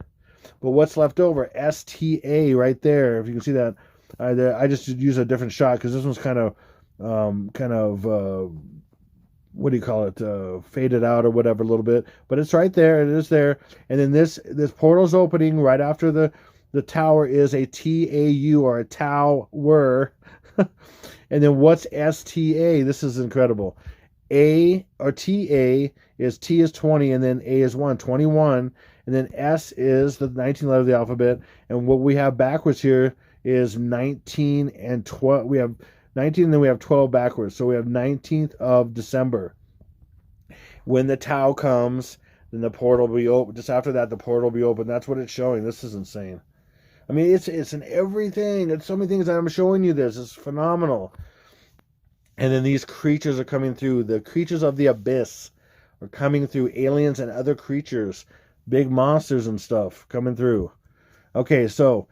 But what's left over? STA right there. If you can see that, I just use a different shot because this one's kind of what do you call it? Faded out or whatever a little bit. But it's right there. It is there. And then this portal's opening right after the tower is a TAU, or a tower. And then what's STA? This is incredible. A, or TA, is T is 20, and then A is 1, 21. And then S is the 19th letter of the alphabet. And what we have backwards here is 19 and 12. We have 19, and then we have 12 backwards. So we have 19th of December. When the Tau comes, then the portal will be open. Just after that, the portal will be open. That's what it's showing. This is insane. I mean, it's in everything. It's so many things that I'm showing you this. It's phenomenal. And then these creatures are coming through. The creatures of the abyss are coming through. Aliens and other creatures. Big monsters and stuff coming through. Okay, so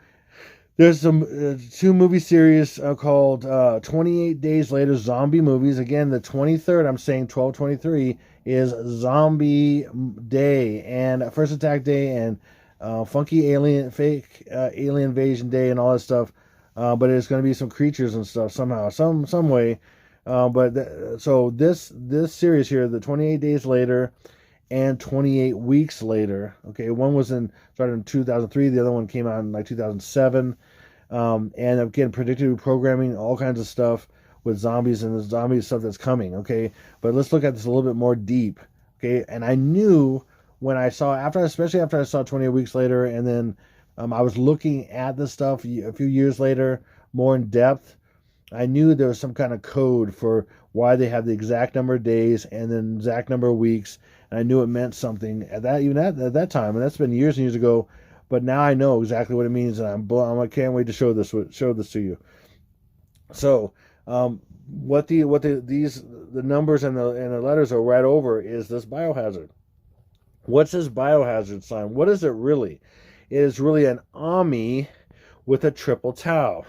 there's some 2 movie series called 28 Days Later Zombie Movies. Again, the 23rd, I'm saying 12/23, is Zombie Day and First Attack Day and funky alien, fake alien invasion day and all that stuff. But it's going to be some creatures and stuff somehow, some way. So this series here, the 28 Days Later and 28 Weeks Later. Okay, one was started in 2003. The other one came out in like 2007. And again, predictive programming, all kinds of stuff with zombies and the zombie stuff that's coming. Okay, but let's look at this a little bit more deep. Okay, and I knew when I saw, especially after I saw 28 Weeks Later, and then I was looking at this stuff a few years later, more in depth. I knew there was some kind of code for why they have the exact number of days and then exact number of weeks, and I knew it meant something at that time, and that's been years and years ago. But now I know exactly what it means, and I can't wait to show this to you. So, what the numbers and the letters are right over is this biohazard. What's this biohazard sign? What is it really? It is really an Ami with a triple tau.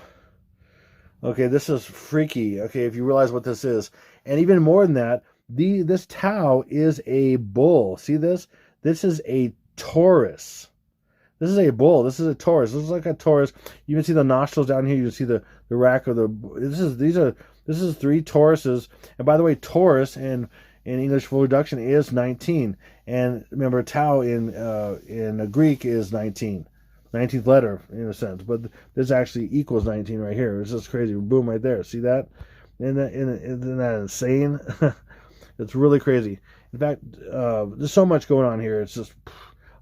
Okay, this is freaky. Okay, if you realize what this is, and even more than that, this tau is a bull. See this? This is a Taurus. This is a bull. This is a Taurus. This is like a Taurus. You can see the nostrils down here. You can see the rack of the. This is 3 Tauruses. And by the way, Taurus in English full reduction is 19. And remember, tau in Greek is 19. 19th letter in a sense, but this actually equals 19 right here. It's just crazy. Boom, right there. See that? Isn't that insane? It's really crazy. In fact, there's so much going on here. It's just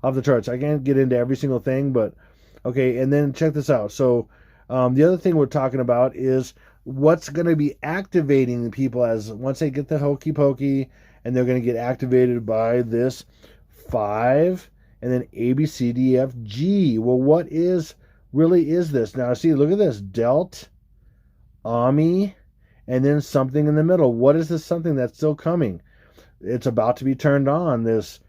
off the charts. I can't get into every single thing, but okay. And then check this out. So the other thing we're talking about is what's going to be activating the people as once they get the hokey pokey, and they're going to get activated by this 5. And then A, B, C, D, F, G. Well, what really is this? Now, see, look at this. Delt, Ami, and then something in the middle. What is this something that's still coming? It's about to be turned on. This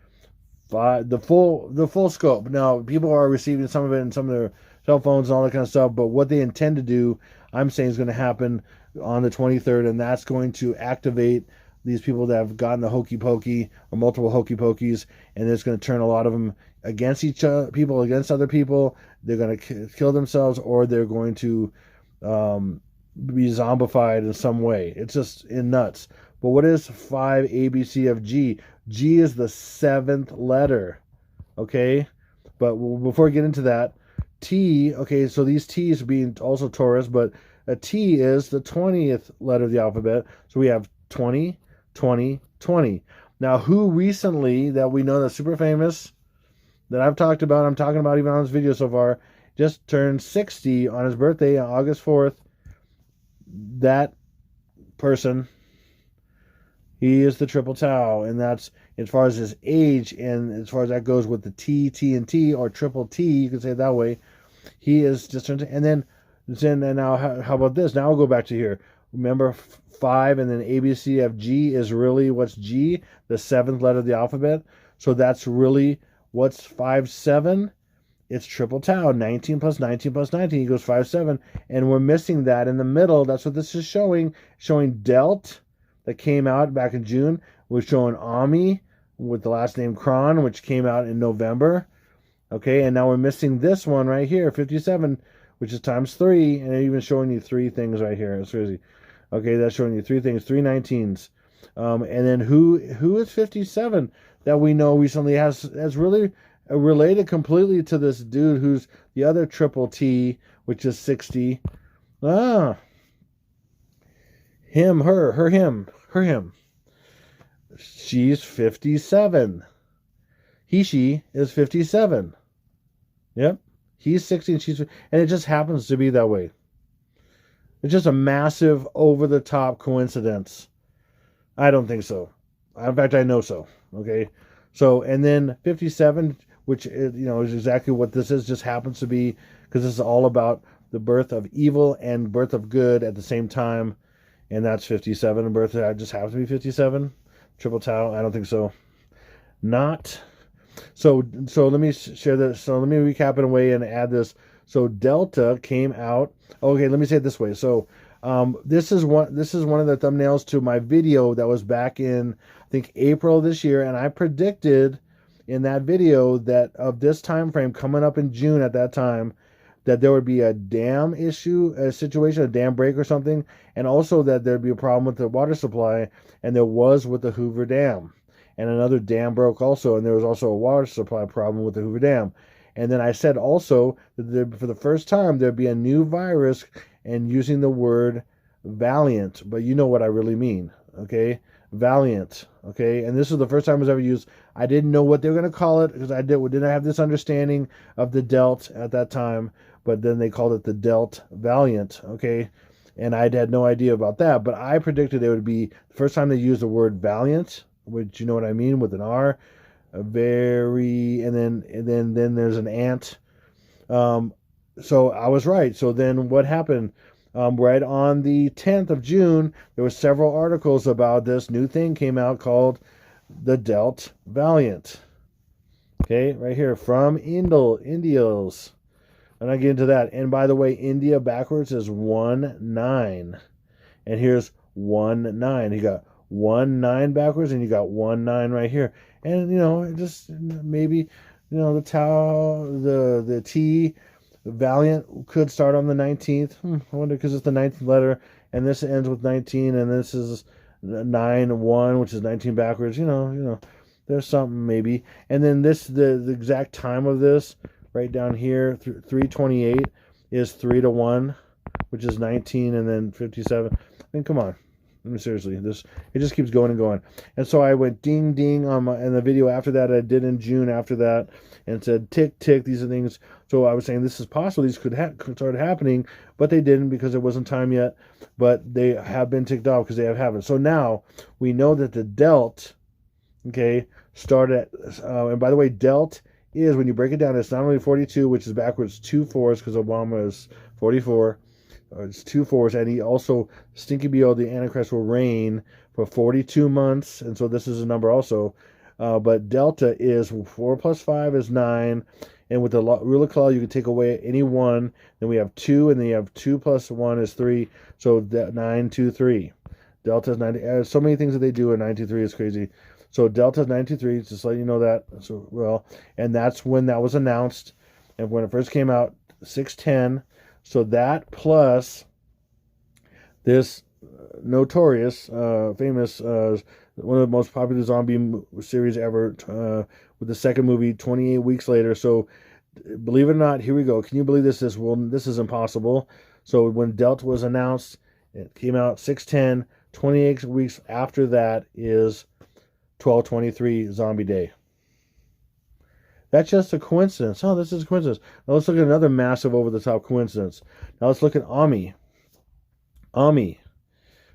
5, the full scope. Now, people are receiving some of it in some of their cell phones and all that kind of stuff. But what they intend to do, I'm saying, is going to happen on the 23rd, and that's going to activate these people that have gotten the hokey pokey or multiple hokey pokeys, and it's going to turn a lot of them against each other, people against other people. They're going to kill themselves, or they're going to be zombified in some way. It's just nuts. But what is 5 A, B, C, F, G? G is the 7th letter. Okay, but before we get into that, T. Okay, so these T's being also Taurus, but a T is the 20th letter of the alphabet. So we have 20. 20, 20. Now, who recently that we know that's super famous, that I'm talking about even on this video so far, just turned 60 on his birthday on August 4th. That person, he is the triple tau, and that's as far as his age, and as far as that goes with the T, T, and T, or triple T, you can say it that way. He is just turned, and then now how about this? Now I'll go back to here. Remember 5 and then A, B, C, F, G is really what's G, the 7th letter of the alphabet. So that's really what's 5, 7. It's triple tau. 19 plus 19 plus 19 equals 5, 7. And we're missing that in the middle. That's what this is showing. Showing Delt that came out back in June. We're showing Ami with the last name Kron, which came out in November. Okay, and now we're missing this one right here, 57, which is times 3. And they're even showing you 3 things right here. It's crazy. Okay, that's showing you 3 things, 3 19s. And then who is 57 that we know recently has really related completely to this dude who's the other triple T, which is 60. Ah, him, her, him. She's 57. She is 57. Yep. He's 60 and she's, and it just happens to be that way. It's just a massive over-the-top coincidence. I don't think so. In fact, I know so. Okay. So, and then 57, which is, is exactly what this is, just happens to be, because this is all about the birth of evil and birth of good at the same time. And that's 57. And birth just happens to be 57. Triple tau. I don't think so. Not. So let me share this. So let me recap in a way and add this. So Delta came out. Okay, let me say it this way. So this is one of the thumbnails to my video that was back in, I think, April this year, and I predicted in that video that of this time frame coming up in June at that time, that there would be a dam issue, a situation, a dam break or something, and also that there'd be a problem with the water supply, and there was with the Hoover Dam. And another dam broke also, and there was also a water supply problem with the Hoover Dam. And then I said also that for the first time there'd be a new virus, and using the word Valiant, but you know what I really mean, okay? Valiant, okay? And this is the first time it was ever used. I didn't know what they were going to call it, because I didn't have this understanding of the Delt at that time, but then they called it the Delt Valiant, okay? And I had no idea about that, but I predicted it would be the first time they used the word Valiant, which you know what I mean, with an R, and then there's an ant. So I was right. So then what happened? Right on the 10th of June, there were several articles about this new thing came out called the Delt Valiant. Okay, right here from Indios. And I get into that. And by the way, India backwards is 19. And here's 19. You got 19 backwards, and you got 19 right here. And just maybe the tau, the T, Valiant could start on the 19th. I wonder, because it's the 19th letter, and this ends with 19, and this is 9-1, which is 19 backwards. There's something maybe. And then the exact time of this right down here, 328 is 3-1, which is 19, and then 57. I mean, come on. I mean, seriously, it just keeps going and going. And so I went ding ding in the video after that I did in June after that, and said tick tick, these are things. So I was saying this is possible, these could start happening, but they didn't because it wasn't time yet. But they have been ticked off because they haven't. So now we know that the Delt, okay, started. And by the way, Delt is, when you break it down, it's not only 42, which is backwards 2 4s because Obama is 44. It's 2 4s, and he also, Stinky BO, the Antichrist, will reign for 42 months, and so this is a number also. But Delta is 4 plus 5 is 9, and with the rule of claw, you can take away any one. Then we have 2, and then you have 2 plus 1 is 3, so that 9, 2, 3. Delta is 9. So many things that they do in 9, 2, 3 is crazy. So Delta is 9, 2, 3. Just let you know that. So and that's when that was announced, and when it first came out, 610. So that plus this notorious, famous, one of the most popular zombie series ever, with the second movie 28 weeks later. So believe it or not, here we go. Can you believe this? This is impossible. So when Delta was announced, it came out 610. 28 weeks after that is 12/23 Zombie Day. That's just a coincidence. Oh, this is a coincidence. Now let's look at another massive over-the-top coincidence. Now let's look at Ami. Ami.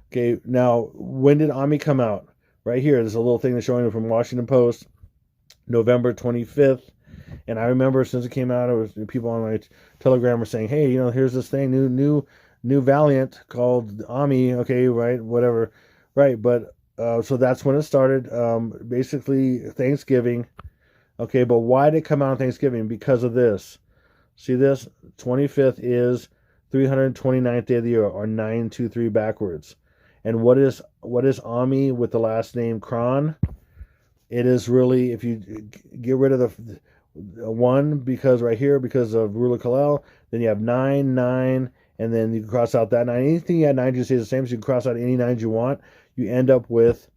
Okay, now when did Ami come out? Right here, there's a little thing that's showing from Washington Post, November 25th. And I remember since it came out, it was people on my Telegram were saying, "Hey, here's this thing, new Valiant called Ami." Okay, right, whatever, right? But so that's when it started. Basically Thanksgiving. Okay, but why did it come out on Thanksgiving? Because of this. See this? 25th is 329th day of the year, or 923 backwards. And what is Ami with the last name Kron? It is really, if you get rid of the 1, because right here, because of Ruler Kalel, then you have 9, 9, and then you can cross out that 9. Anything you add 9 to stays the same, so you can cross out any 9s you want. You end up with,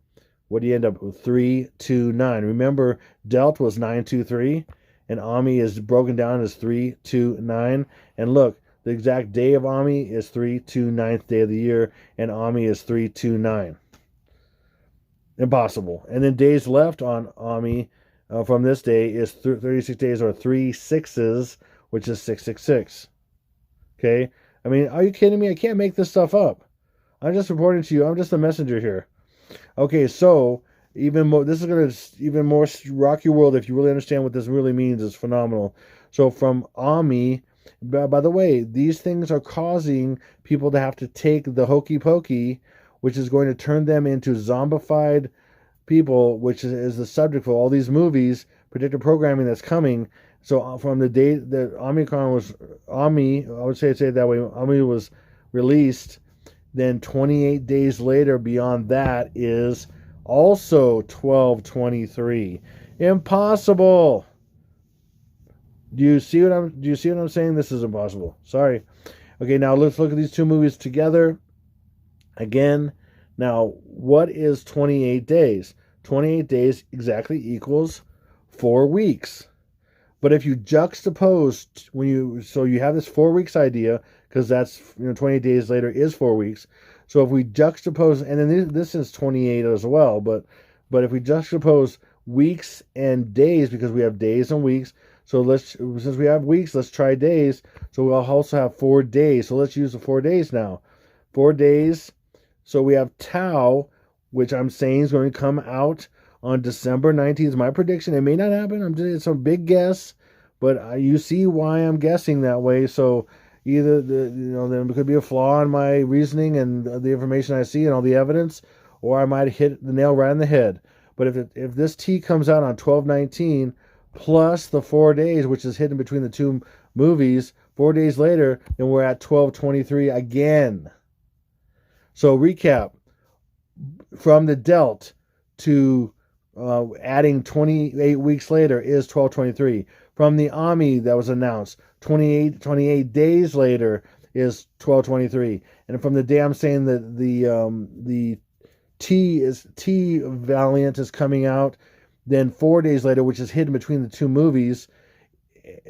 what do you end up with? 3, 2, 9. Remember, Delt was 9, 2, 3, and Ami is broken down as 329. And look, the exact day of Ami is 329th day of the year, and Ami is 329. Impossible. And then days left on Ami from this day is 36 days, or 3 6s, which is 666. Okay? I mean, are you kidding me? I can't make this stuff up. I'm just reporting to you. I'm just a messenger here. Okay, so even more, this is going to even more rock your world if you really understand what this really means. It's phenomenal. So from Ami, by the way, these things are causing people to have to take the hokey pokey, which is going to turn them into zombified people, which is the subject for all these movies, predictive programming that's coming. So from the day that Ami, I would say it that way, Ami was released, then 28 days later beyond that is also 12/23. Impossible. Do you see what I'm saying? This is impossible. Sorry. Okay, now let's look at these two movies together. Again, now what is 28 days? 28 days exactly equals 4 weeks. But if you juxtapose so you have this 4 weeks idea, because that's 28 days later is 4 weeks. So if we juxtapose, and then this is 28 as well, but if we juxtapose weeks and days, because we have days and weeks, so since we have weeks, let's try days. So we'll also have 4 days. So let's use the 4 days now. 4 days. So we have Tau, which I'm saying is going to come out on December 19th. My prediction. It may not happen. It's a big guess, but you see why I'm guessing that way. So either there could be a flaw in my reasoning and the information I see and all the evidence, or I might hit the nail right on the head. But if this T comes out on 12/19 plus the 4 days, which is hidden between the two movies, 4 days later, then we're at 12/23 again. So recap, from the Delt to adding 28 weeks later is 12/23. From the Ami that was announced, 28 days later is 12/23. And from the day I'm saying that the T Valiant is coming out, then 4 days later, which is hidden between the two movies,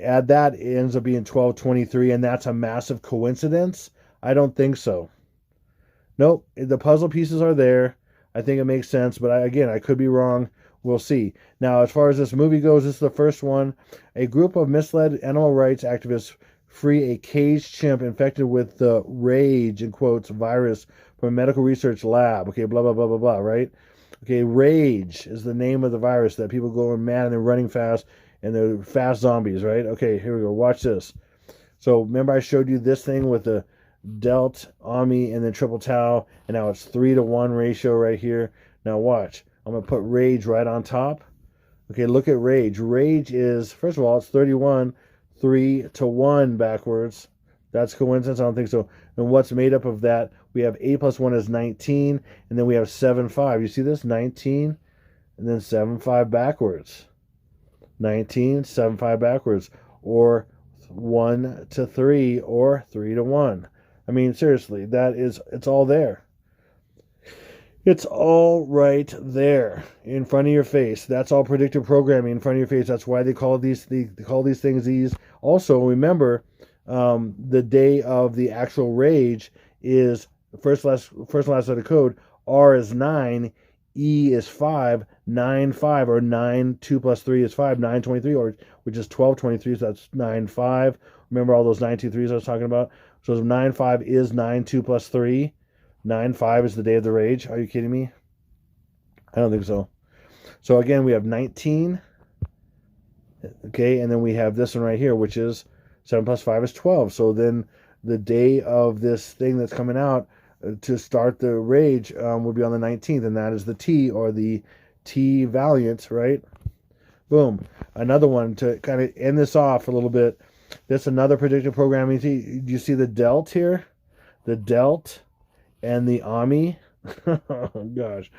add that, it ends up being 12/23, and that's a massive coincidence? I don't think so. Nope, the puzzle pieces are there. I think it makes sense, but I could be wrong. We'll see. Now, as far as this movie goes, this is the first one. A group of misled animal rights activists free a caged chimp infected with the rage, in quotes, virus from a medical research lab. Okay, blah, blah, blah, blah, blah, right? Okay, rage is the name of the virus that people go mad and they're running fast and they're fast zombies, right? Okay, here we go. Watch this. So remember I showed you this thing with the Delt, Ami, and then triple Tau, and now it's 3-to-1 ratio right here. Now watch. I'm going to put rage right on top. Okay, look at rage. Rage is, first of all, it's 31, 3-to-1 backwards. That's coincidence? I don't think so. And what's made up of that? We have 8 plus 1 is 19, and then we have 7, 5. You see this? 19, and then 7, 5 backwards. 19, 7, 5 backwards. Or 1-to-3, or 3-to-1. I mean, seriously, it's all there. It's all right there in front of your face. That's all predictive programming in front of your face. That's why they call these things these. Also, remember, the day of the actual rage is first and last letter code. R is 9, E is 5, 9, 5, or 9, 2 plus 3 is 5, 9, 23, or which is 12/23, so that's 9, 5. Remember all those 9, 2, 3s I was talking about? So 9, 5 is 9, 2 plus 3. 9, 5 is the day of the rage. Are you kidding me? I don't think so. So again, we have 19. Okay, and then we have this one right here, which is 7 plus 5 is 12. So then the day of this thing that's coming out to start the rage would be on the 19th, and that is the T, or the T Valiant, right? Boom. Another one to kind of end this off a little bit. That's another predictive programming. Do you see the Delt here? The Delt and the Ami. Oh gosh.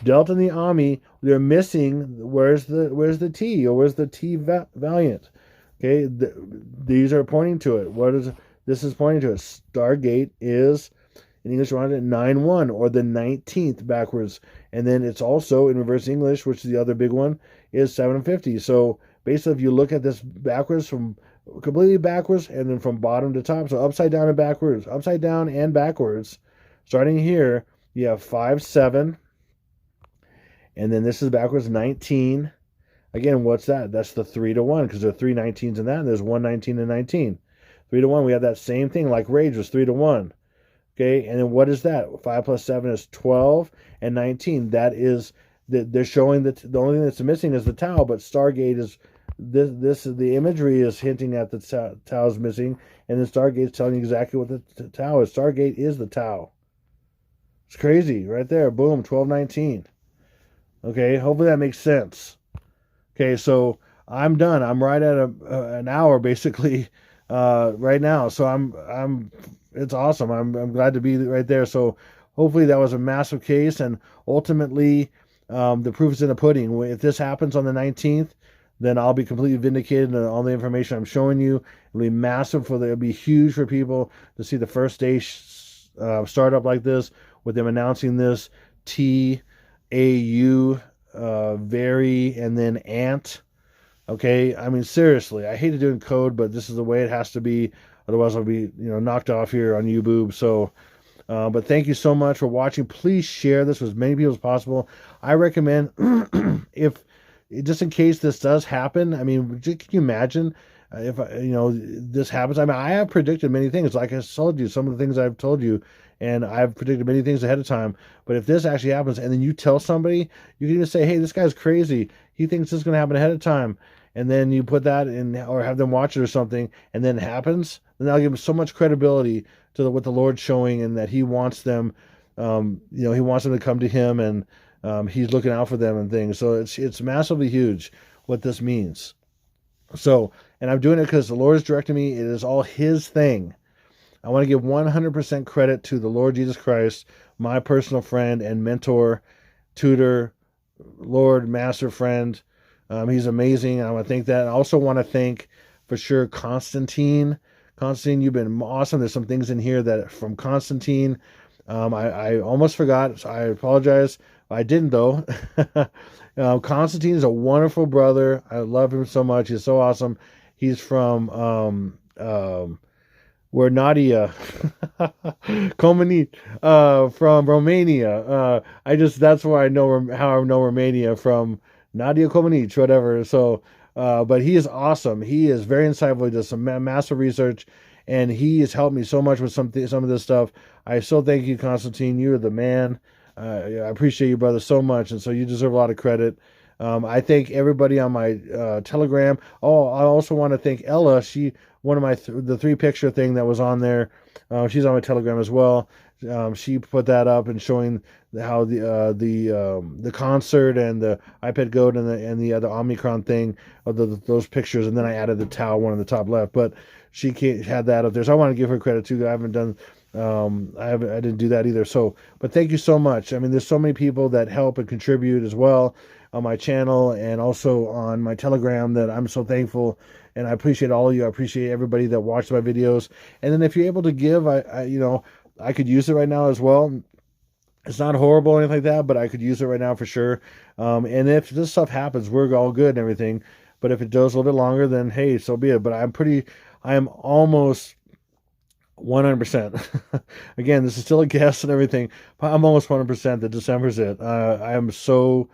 Delt and the Ami, they're missing. Where's the T, or where's the T Valiant? Okay, these are pointing to it. This is pointing to it? Stargate is, in English around it, 9-1, or the 19th backwards. And then it's also in reverse English, which is the other big one, is 750. So basically, if you look at this backwards, from completely backwards, and then from bottom to top, so upside down and backwards, upside down and backwards, starting here, you have 5, 7, and then this is backwards 19. Again, what's that? That's the 3 to 1, because there are 3 19s in that, and there's 1 19 and 19. 3 to 1, we have that same thing, like Rage was 3 to 1. Okay, and then what is that? 5 plus 7 is 12, and 19. That is, they're showing that the only thing that's missing is the Tau, but Stargate is, the imagery is hinting at the Tau is missing, and then Stargate's telling you exactly what the Tau is. Stargate is the Tau. It's crazy, right there. Boom, 1219. Okay, hopefully that makes sense. Okay, so I'm done. I'm right at an hour basically right now. So it's awesome. I'm glad to be right there. So hopefully that was a massive case, and ultimately the proof is in the pudding. If this happens on the 19th, then I'll be completely vindicated, and all the information I'm showing you will be massive. It'll be huge for people to see the first day startup like this, with them announcing this TAU very, and then ant. Okay, I mean, seriously, I hate to do it in code, but this is the way it has to be. Otherwise, I'll be, knocked off here on YouTube. So, but thank you so much for watching. Please share this with as many people as possible. I recommend, if just in case this does happen. I mean, can you imagine if this happens? I mean, I have predicted many things. Like I told you, some of the things I've told you, and I've predicted many things ahead of time. But if this actually happens, and then you tell somebody, you can even say, "Hey, this guy's crazy. He thinks this is going to happen ahead of time." And then you put that in, or have them watch it or something, and then it happens, then that'll give them so much credibility to what the Lord's showing, and that He wants them, He wants them to come to Him, and He's looking out for them and things. So it's massively huge what this means. So, and I'm doing it because the Lord is directing me. It is all His thing. I want to give 100% credit to the Lord Jesus Christ, my personal friend and mentor, tutor, Lord, master, friend. He's amazing. I want to thank that. I also want to thank, for sure, Constantine. Constantine, you've been awesome. There's some things in here that from Constantine. I almost forgot, so I apologize. I didn't, though. Constantine is a wonderful brother. I love him so much. He's so awesome. He's from where Nadia Comaneci from Romania. That's where I know how I know Romania from. Nadia Comaneci, whatever. So, but he is awesome. He is very insightful. He does some massive research, and he has helped me so much with some of this stuff. I so thank you, Constantine. You're the man. I appreciate you, brother, so much, and so you deserve a lot of credit. I thank everybody on my Telegram. Oh, I also want to thank Ella. She, one of my the 3-picture thing that was on there. She's on my Telegram as well. She put that up and showing how the concert and the iPad Goat and the other Omicron thing of those pictures, and then I added the Tau one on the top left. But she had that up there, so I want to give her credit too. I haven't done. I didn't do that either. So, but thank you so much. I mean, there's so many people that help and contribute as well on my channel and also on my Telegram that I'm so thankful, and I appreciate all of you. I appreciate everybody that watched my videos. And then if you're able to give, I could use it right now as well. It's not horrible or anything like that, but I could use it right now for sure. And if this stuff happens, we're all good and everything. But if it does a little bit longer, then hey, so be it. But I am almost 100%. Again, this is still a guess and everything, but I'm almost 100% that December's it. I am so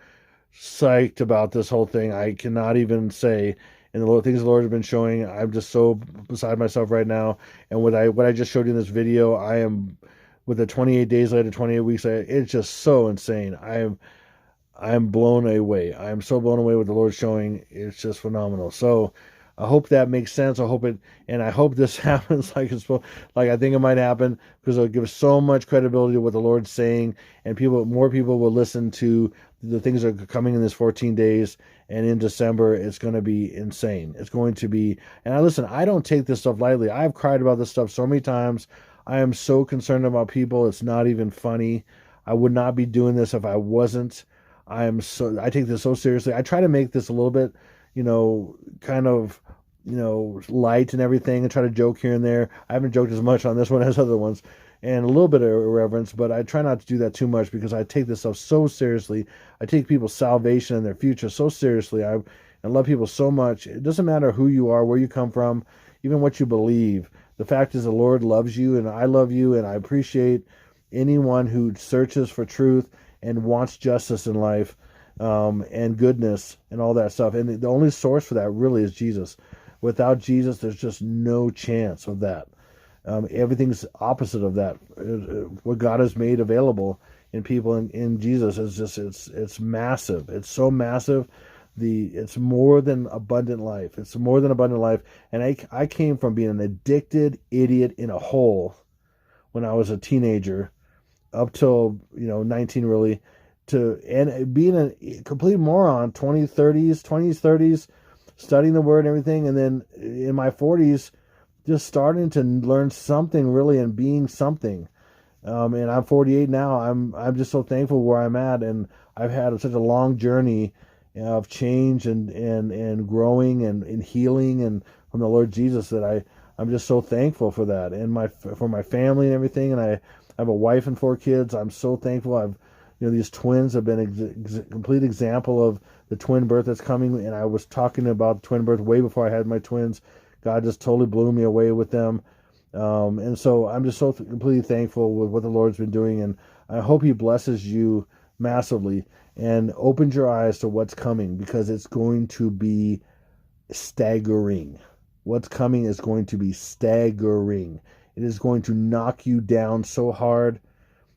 psyched about this whole thing. I cannot even say. And the things the Lord has been showing, I'm just so beside myself right now. And what I just showed you in this video, I am, with the 28 days later, 28 weeks later, it's just so insane. I am blown away. I am so blown away with the Lord showing. It's just phenomenal. So I hope that makes sense. I hope this happens like I think it might happen, because it'll give so much credibility to what the Lord's saying, and more people will listen to the things that are coming in this 14 days. And in December, it's going to be insane. It's going to be, and I don't take this stuff lightly. I've cried about this stuff so many times. I am so concerned about people. It's not even funny. I would not be doing this if I wasn't. I take this so seriously. I try to make this a little bit, kind of, light and everything, and try to joke here and there. I haven't joked as much on this one as other ones, and a little bit of irreverence, but I try not to do that too much, because I take this stuff so seriously. I take people's salvation and their future so seriously. I love people so much. It doesn't matter who you are, where you come from, even what you believe. The fact is the Lord loves you, and I love you, and I appreciate anyone who searches for truth and wants justice in life, and goodness and all that stuff. And the only source for that really is Jesus. Without Jesus, there's just no chance of that. Everything's opposite of that. What God has made available in people in Jesus is just, it's massive. It's so massive. It's more than abundant life. It's more than abundant life. And I came from being an addicted idiot in a hole when I was a teenager, up till 19 really, and being a complete moron, 20s, 30s, studying the word and everything, and then in my 40s, just starting to learn something really and being something. And I'm 48 now. I'm just so thankful where I'm at, and I've had such a long journey of change and growing and healing and from the Lord Jesus that I'm just so thankful for that, and for my family and everything. And I have a wife and 4 kids. I'm so thankful. These twins have been a complete example of the twin birth that's coming. And I was talking about twin birth way before I had my twins. God just totally blew me away with them. And so I'm just so completely thankful with what the Lord's been doing. And I hope he blesses you massively and opens your eyes to what's coming, because it's going to be staggering. What's coming is going to be staggering. It is going to knock you down so hard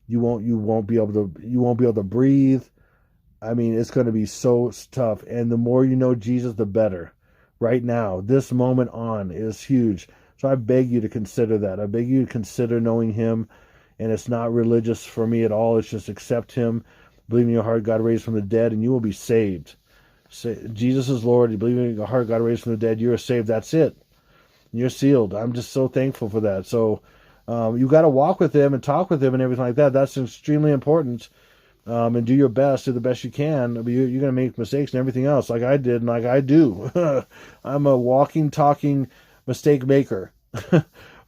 you won't be able to breathe. I mean, it's going to be so tough. And the more you know Jesus, the better. Right now, this moment on is huge. So I beg you to consider that. I beg you to consider knowing him. And it's not religious for me at all. It's just accept him. Believe in your heart God raised from the dead, and you will be saved. Jesus is Lord. You believe in your heart God raised from the dead, you are saved. That's it. You're sealed. I'm just so thankful for that. So you got to walk with him and talk with him and everything like that. That's extremely important. And do your best, do the best you can. You're going to make mistakes and everything else, like I did and like I do. I'm a walking, talking mistake maker.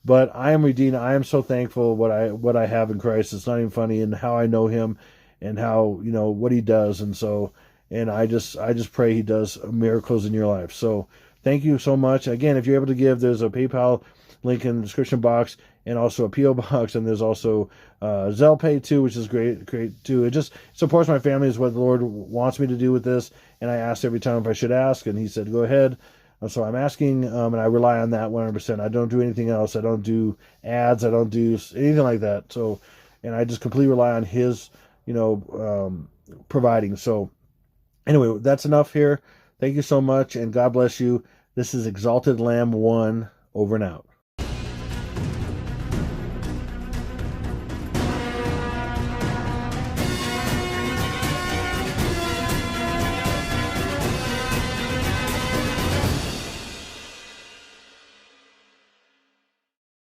But I am redeemed. I am so thankful what I have in Christ. It's not even funny, and how I know him and how, what he does. And so, and I just pray he does miracles in your life. So thank you so much. Again, if you're able to give, there's a PayPal link in the description box, and also a P.O. box, and there's also Zelle Pay too, which is great too. It just supports my family, is what the Lord wants me to do with this. And I asked every time if I should ask, and he said, go ahead. So I'm asking, and I rely on that 100%. I don't do anything else. I don't do ads. I don't do anything like that. So, and I just completely rely on his, providing. So anyway, that's enough here. Thank you so much, and God bless you. This is Exalted Lamb 1, over and out.